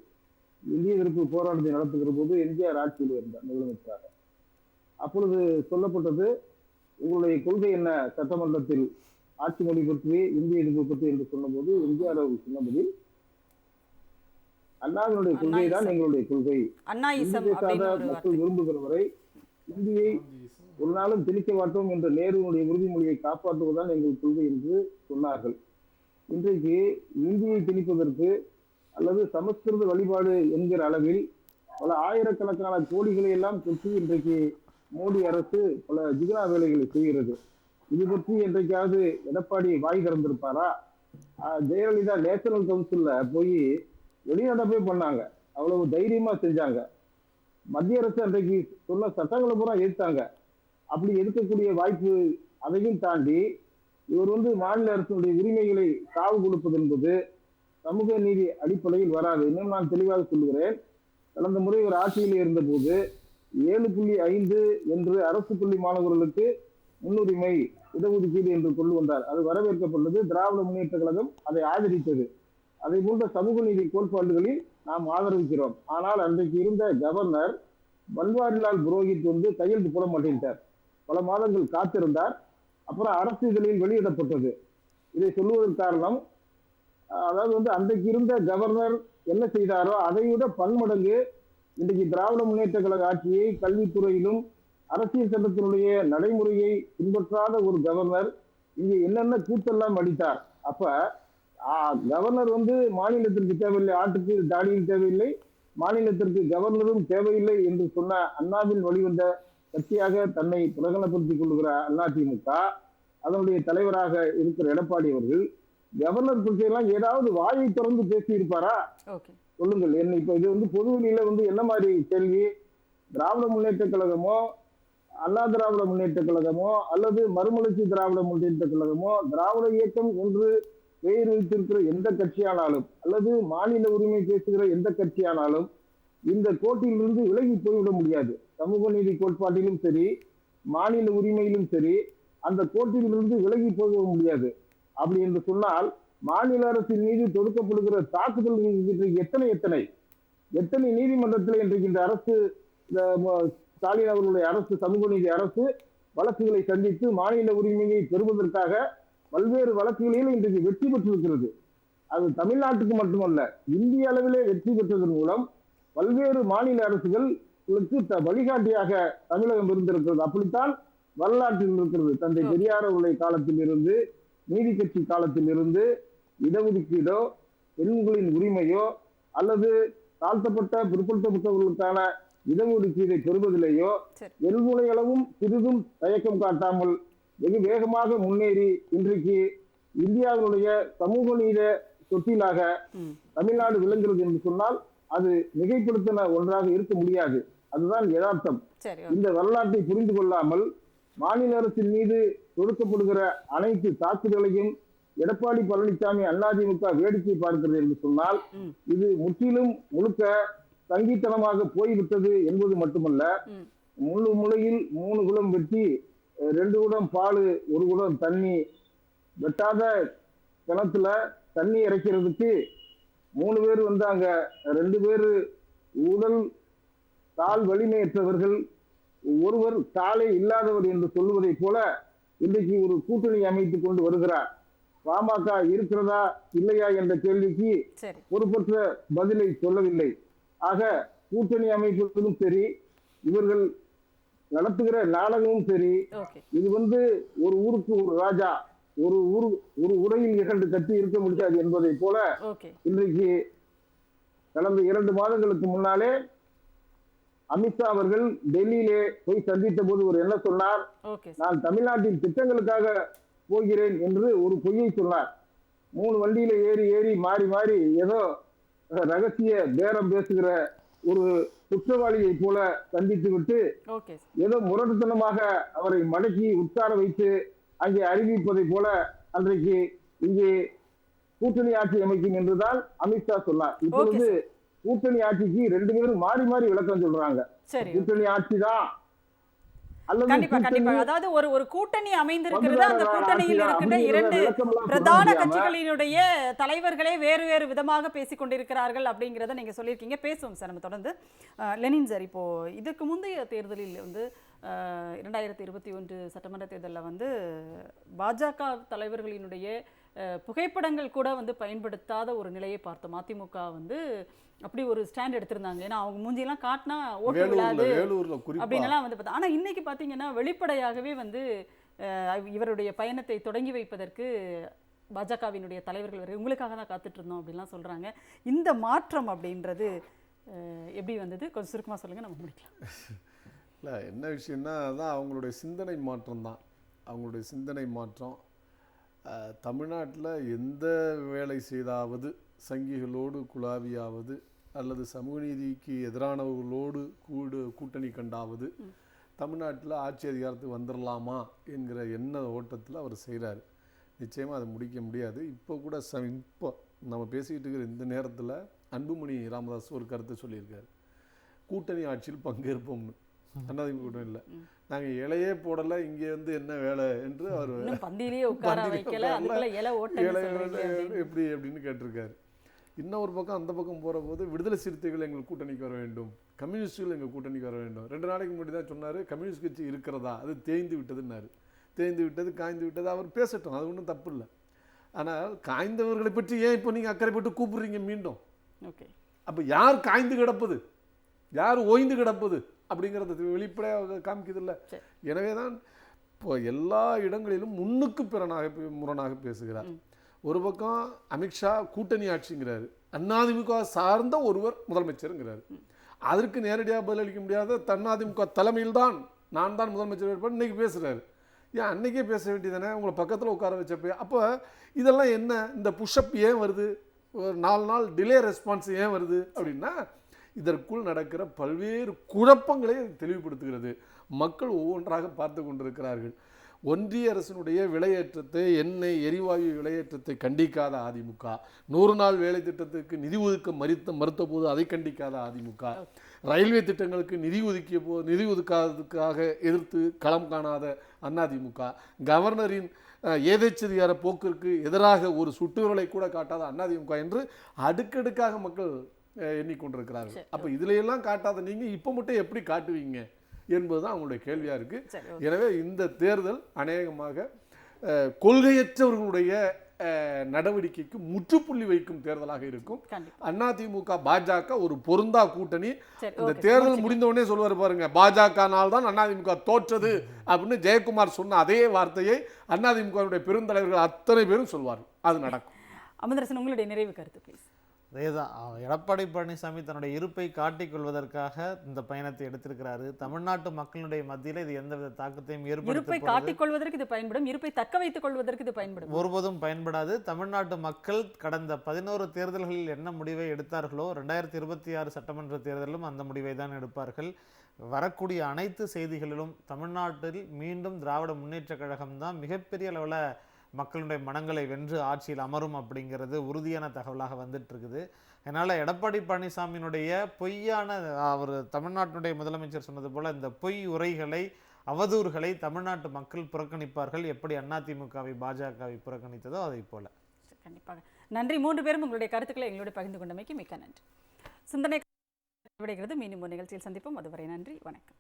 இந்திய எதிர்ப்பு போராட்டத்தை நடத்துகிற போது எம்ஜிஆர் ஆட்சியில் இருந்தார் முதலமைச்சராக. அப்பொழுது சொல்லப்பட்டது, உங்களுடைய கொள்கை என்ன சட்டமன்றத்தில் ஆட்சி மொழி பற்றி இந்திய எதிர்ப்பு பற்றி என்று சொன்னபோது எம்ஜிஆர் அவர்கள் சொன்னபோது அண்ணாவினுடைய கொள்கை தான் எங்களுடைய கொள்கை. மக்கள் விரும்புகிற வரை இந்தியை ஒரு நாளும் திணிக்க மாட்டோம் என்ற நேருடைய உறுதிமொழியை காப்பாற்றுவதுதான் எங்கள் கொள்கை என்று சொன்னார்கள். இன்றைக்கு இந்தியை திணிப்பதற்கு அல்லது சமஸ்கிருத வழிபாடு என்கிற அளவில் பல ஆயிரக்கணக்கான கோடிகளை எல்லாம் கொட்டி இன்றைக்கு மோடி அரசு பல ஜிகனா வேலைகளை செய்கிறது. இது பற்றி இன்றைக்காவது எடப்பாடி வாய் திறந்திருப்பாரா? ஜெயலலிதா நேஷனல் கவுன்சில்ல போய் வெளிநடப்பே பண்ணாங்க, அவ்வளவு தைரியமா செஞ்சாங்க. மத்திய அரசு அன்றைக்கு சொன்ன சட்டங்களை பூரா எதிர்த்தாங்க. அப்படி எடுக்கக்கூடிய வாய்ப்பு, அதையும் தாண்டி இவர் மாநில அரசுடைய உரிமைகளை காவு கொடுப்பது என்பது சமூக நீதி அடிப்படையில் வராது. இன்னும் நான் தெளிவாக சொல்லுகிறேன். கடந்த முறை ஒரு ஆட்சியில் இருந்த போது 7.5 என்று அரசு பள்ளி மாணவர்களுக்கு முன்னுரிமை இடஒதுக்கீடு என்று கொண்டு வந்தார். அது வரவேற்கப்பட்டது. திராவிட முன்னேற்ற கழகம் அதை ஆதரித்தது. அதை போன்ற சமூக நீதி கோட்பாடுகளில் நாம் ஆதரிக்கிறோம். ஆனால் அன்றைக்கு இருந்த கவர்னர் பன்வாரிலால் புரோஹித் கையெழுத்து போட மாட்டேன்ட்டார். பல மாதங்கள் காத்திருந்தார். அப்புறம் அரசு இதழில் வெளியிடப்பட்டது. இதை சொல்லுவதற்கு காரணம், அதாவது அன்றைக்கு இருந்த கவர்னர் என்ன செய்தாரோ அதை விட பன்மடங்கு இன்றைக்கு திராவிட முன்னேற்ற கழக ஆட்சியை கல்வித்துறையிலும் அரசியல் சட்டத்தினுடைய நடைமுறையை பின்பற்றாத ஒரு கவர்னர் இங்கே என்னென்ன கூத்தெல்லாம் அடித்தார். அப்ப கவர்னர் மாநிலத்திற்கு தேவையில்லை, ஆட்டுக்கு தாடியும் தேவையில்லை, மாநிலத்திற்கு கவர்னரும் தேவையில்லை என்று சொன்ன அண்ணாவில் வழிவந்த கட்சியாக தன்னை பிரகடனப்படுத்திக் கொள்கிற அதிமுக, அதனுடைய தலைவராக இருக்கிற எடப்பாடி அவர்கள் கவர்னர் பற்றியெல்லாம் ஏதாவது வாயை திறந்து பேசி இருப்பாரா? சொல்லுங்கள். என்ன இப்ப இது பொதுவெளியில என்ன மாதிரி கேள்வி? திராவிட முன்னேற்ற கழகமோ அண்ணா திராவிட முன்னேற்ற கழகமோ அல்லது மறுமலர்ச்சி திராவிட முன்னேற்ற கழகமோ திராவிட இயக்கம் என்று பெயர் வைத்திருக்கிற எந்த கட்சியானாலும் அல்லது மாநில உரிமை பேசுகிற எந்த கட்சியானாலும் இந்த கோட்டிலிருந்து விலகி போய்விட முடியாது. சமூக நீதி கோட்பாட்டிலும் சரி, மாநில உரிமையிலும் சரி, அந்த கோட்டிலிருந்து விலகி போக முடியாது. அப்படி என்று சொன்னால் மாநில அரசின் மீது தொடுக்கப்படுகிற தாக்குதல் எத்தனை நீதிமன்றத்தில் இன்றைக்கு இந்த அரசு, ஸ்டாலின் அவர்களுடைய அரசு, சமூக நீதி அரசு வழக்குகளை சந்தித்து மாநில உரிமையை பெறுவதற்காக பல்வேறு வழக்குகளில் இன்றைக்கு வெற்றி பெற்றிருக்கிறது. அது தமிழ்நாட்டுக்கு மட்டுமல்ல, இந்திய அளவிலே வெற்றி பெற்றதன் மூலம் பல்வேறு மாநில அரசுகளுக்கு வழிகாட்டியாக தமிழகம் இருந்திருக்கிறது. அப்படித்தான் வரலாற்றில் இருக்கிறது. தந்தை பெரியார் அவருடைய காலத்தில் இருந்து, நீதி கட்சி காலத்தில் இருந்து இடஒதுக்கீடோ பெண்களின் உரிமையோ அல்லது தாழ்த்தப்பட்ட பிற்படுத்தப்பட்டவர்களுக்கான இடஒதுக்கீடை பெறுவதிலேயோ எல்முனையளவும் சிறிதும் தயக்கம் காட்டாமல் வெகு வேகமாக முன்னேறி இன்றைக்கு இந்தியாவினுடைய சமூக நீத தொட்டிலாக தமிழ்நாடு விளங்குகிறது என்று சொன்னால் அது மிகைப்படுத்தின ஒன்றாக இருக்க முடியாது. அதுதான் யதார்த்தம். இந்த வரலாற்றை புரிந்து கொள்ளாமல் மாநில அரசின் மீது தொடுக்கப்படுகிற அனைத்து தாக்குதலையும் எடப்பாடி பழனிசாமி அதிமுக வேடிக்கை பார்க்கிறது என்று சொன்னால் இது முற்றிலும் முழுக்க சங்கித்தனமாக போய்விட்டது என்பது மட்டுமல்ல, முழு முளையில் 3 குலம் வெட்டி 2 குடம் பால் 1 குடம் தண்ணி, வெட்டாத கிணத்துல தண்ணி இறைக்கிறதுக்கு 3 பேர் வந்தாங்க. 2 பேர் உடல் கால் வலிமையற்றவர்கள், ஒருவர் காலே இல்லாதவர் என்று சொல்லுவதை போல இன்றைக்கு ஒரு கூட்டணி அமைத்துக் கொண்டு வருகிறார். பாமக இருக்கிறதா இல்லையா என்ற கேள்விக்கு பொறுப்பற்ற பதிலை சொல்லவில்லை. ஆக கூட்டணி அமைப்பதும் சரி, இவர்கள் நடத்துகிற நாடகமும் சரி, இது ஒரு ஊருக்கு ஒரு ராஜா, ஒரு உரையில் 2 கட்சி இருக்க முடியாது என்பதை போல இன்றைக்கு கடந்த 2 மாதங்களுக்கு முன்னாலே அமித்ஷா அவர்கள் டெல்லியிலே போய் சந்தித்த போது ஒரு என்ன சொன்னார், நான் தமிழ்நாட்டின் திட்டங்களுக்காக போகிறேன் என்று ஒரு பொய்யை சொன்னார். 3 வண்டியில ஏறி மாறி ஏதோ ரகசிய பேரம் பேசுகிற ஒரு குற்றவாளியை போல சந்தித்து விட்டு ஏதோ முரட்டுத்தனமாக அவரை மடக்கி உட்கார வைத்து அங்கே அறிவிப்பதை போல அன்றைக்கு இங்கே கூட்டணி ஆட்சி அமைக்கும் என்றுதான் அமித்ஷா சொன்னார். இப்பொழுது கூட்டணி ஆட்சிக்கு 2 பேரும் மாறி விளக்கம் சொல்றாங்க. கூட்டணி ஆட்சி தான். கண்டிப்பா. அதாவது ஒரு கூட்டணி அமைந்திருக்கிறது. அந்த கூட்டணியில் இருக்கின்ற 2 பிரதான கட்சிகளினுடைய தலைவர்களே வேறு விதமாக பேசிக் கொண்டிருக்கிறார்கள் அப்படிங்கிறத நீங்க சொல்லியிருக்கீங்க. பேசுவோம் சார் நம்ம தொடர்ந்து. லெனின் சார், இப்போ இதுக்கு முந்தைய தேர்தலில் 2021 சட்டமன்ற தேர்தலில் பாஜக தலைவர்களினுடைய புகைப்படங்கள் கூட பயன்படுத்தாத ஒரு நிலையை பார்த்தோம். அதிமுக அப்படி ஒரு ஸ்டாண்ட் எடுத்திருந்தாங்க. ஏன்னா அவங்க மூஞ்சியெல்லாம் காட்டினா ஓட்டு விழாது அப்படின்லாம் பார்த்தா. ஆனால் இன்னைக்கு பார்த்தீங்கன்னா வெளிப்படையாகவே இவருடைய பயணத்தை தொடங்கி வைப்பதற்கு பாஜகவினுடைய தலைவர்கள் வரை உங்களுக்காக தான் காத்துட்டு இருந்தோம் அப்படின்லாம் சொல்றாங்க. இந்த மாற்றம் அப்படின்றது எப்படி வந்தது? கொஞ்சம் சுருக்கமாக சொல்லுங்க, நம்ம முடிக்கலாம். இல்லை, என்ன விஷயம்னா அதான் அவங்களுடைய சிந்தனை மாற்றம் தான். அவங்களுடைய சிந்தனை மாற்றம் தமிழ்நாட்டில் எந்த வேலை செய்தாவது, சங்கிகளோடு குழாவியாவது அல்லது சமூக நீதிக்கு எதிரானவர்களோடு கூட்டணி கண்டாவது தமிழ்நாட்டில் ஆட்சி அதிகாரத்துக்கு வந்துடலாமா என்கிற எண்ண ஓட்டத்தில் அவர் செய்கிறார். நிச்சயமாக அதை முடிக்க முடியாது. இப்போ கூட இப்போ நம்ம பேசிக்கிட்டு இருக்கிற இந்த நேரத்தில் அன்புமணி ராமதாஸ் ஒரு கருத்தை சொல்லியிருக்காரு, கூட்டணி ஆட்சியில் பங்கேற்போம்னு. அதிமுக கூட்டம் இல்லை, நாங்கள் இலையே போடலை, இங்கே என்ன வேலை என்று அவர் எப்படி அப்படின்னு கேட்டிருக்காரு. இன்னொரு பக்கம் அந்த பக்கம் போகிற போது விடுதலை சிறுத்தைகள் எங்கள் கூட்டணிக்கு வர வேண்டும், கம்யூனிஸ்டுகள் எங்கள் கூட்டணிக்கு வர வேண்டும். 2 நாளைக்கு முன்னாடி தான் சொன்னார் கம்யூனிஸ்ட் கட்சி இருக்கிறதா, அது தேய்ந்து விட்டதுன்னாரு. தேய்ந்து விட்டது, காய்ந்து விட்டது, அவர் பேசட்டும், அது ஒன்றும் தப்பு இல்லை. ஆனால் காய்ந்தவர்களை பற்றி ஏன் இப்போ நீங்கள் அக்கறைப்பட்டு கூப்பிடுறீங்க மீண்டும்? ஓகே, அப்போ யார் காய்ந்து கிடப்பது, யார் ஓய்ந்து கிடப்பது அப்படிங்கிறது வெளிப்படையாக காமிக்குதில்ல. எனவே தான் இப்போ எல்லா இடங்களிலும் முன்னுக்கு முரணாக பேசுகிறார். ஒரு பக்கம் அமித்ஷா கூட்டணி ஆட்சிங்கிறாரு, அதிமுக சார்ந்த ஒருவர் முதலமைச்சருங்கிறாரு. அதற்கு நேரடியாக பதிலளிக்க முடியாத அதிமுக தலைமையில் தான் நான் தான் முதலமைச்சர் வேட்பாளர் இன்னைக்கு பேசுகிறாரு. ஏன் அன்னைக்கே பேச வேண்டியதானே, உங்களை பக்கத்தில் உட்கார வச்சப்போ? அப்போ இதெல்லாம் என்ன, இந்த புஷ்அப் ஏன் வருது, ஒரு 4 நாள் டிலே ரெஸ்பான்ஸ் ஏன் வருது அப்படின்னா இதற்குள் நடக்கிற பல்வேறு குழப்பங்களை தெளிவுபடுத்துகிறது. மக்கள் ஒவ்வொன்றாக பார்த்து கொண்டிருக்கிறார்கள். ஒன்றிய அரசினுடைய விலையேற்றத்தை, எண்ணெய் எரிவாயு விலையேற்றத்தை கண்டிக்காத அதிமுக, 100 நாள் வேலை திட்டத்துக்கு நிதி ஒதுக்க மறுத்த போது அதை கண்டிக்காத அதிமுக, ரயில்வே திட்டங்களுக்கு நிதி ஒதுக்காததுக்காக எதிர்த்து களம் காணாத அதிமுக, கவர்னரின் ஏதேச்சதிகார போக்கிற்கு எதிராக ஒரு சுட்டுவிரலை கூட காட்டாத அதிமுக என்று அடுக்கடுக்காக மக்கள் எண்ணிக்கொண்டிருக்கிறார்கள். அப்போ இதுலையெல்லாம் காட்டாத நீங்கள் இப்போ மட்டும் எப்படி காட்டுவீங்க என்பதுதான் அவங்களுடைய கேள்வியாக இருக்குது. எனவே இந்த தேர்தல் அநேகமாக கொள்கையற்றவர்களுடைய நடவடிக்கைக்கு முற்றுப்புள்ளி வைக்கும் தேர்தலாக இருக்கும். அதிமுக பாஜக ஒரு பொருந்தா கூட்டணி. இந்த தேர்தல் முடிந்தவுடனே சொல்லுவார் பாருங்க, பாஜகனால் தான் அதிமுக தோற்றது அப்படின்னு ஜெயக்குமார் சொன்ன அதே வார்த்தையை அதிமுக பெருந்தலைவர்கள் அத்தனை பேரும் சொல்வார்கள். அது நடக்கும். அமுதரசன், உங்களுடைய நிறைவு கருத்து ப்ளீஸ். அதேதான், எடப்பாடி பழனிசாமி தன்னுடைய இருப்பை காட்டிக்கொள்வதற்காக இந்த பயணத்தை எடுத்திருக்கிறாரு. தமிழ்நாட்டு மக்களுடைய மத்தியில் இது எந்தவித தாக்கத்தையும் இருப்பை காட்டிக்கொள்வதற்கு இது பயன்படும், இருப்பை தக்க வைத்துக் கொள்வதற்கு இது பயன்படும், ஒருபோதும் பயன்படாது. தமிழ்நாட்டு மக்கள் கடந்த 11 தேர்தல்களில் என்ன முடிவை எடுத்தார்களோ 2026 சட்டமன்ற தேர்தலிலும் அந்த முடிவை தான் எடுப்பார்கள். வரக்கூடிய அனைத்து செய்திகளிலும் தமிழ்நாட்டில் மீண்டும் திராவிட முன்னேற்ற கழகம் தான் மிகப்பெரிய அளவில் மக்களுடைய மனங்களை வென்று ஆட்சியில் அமரும் அப்படிங்கிறது உறுதியான தகவலாக வந்துட்டு இருக்குது. அதனால் எடப்பாடி பழனிசாமியினுடைய பொய்யான, அவர் தமிழ்நாட்டினுடைய முதலமைச்சர் சொன்னது போல் இந்த பொய் உரைகளை அவதூறுகளை தமிழ்நாட்டு மக்கள் புறக்கணிப்பார்கள், எப்படி அதிமுகவை பாஜகவை புறக்கணித்ததோ அதை போல. கண்டிப்பாக நன்றி. 3 பேரும் உங்களுடைய கருத்துக்களை எங்களோட பகிர்ந்து கொண்டமைக்கு மிக்க நன்றி. சிந்தனை விடைகிறது. மீண்டும் ஒரு நிகழ்ச்சியில் சந்திப்போம். அதுவரை நன்றி, வணக்கம்.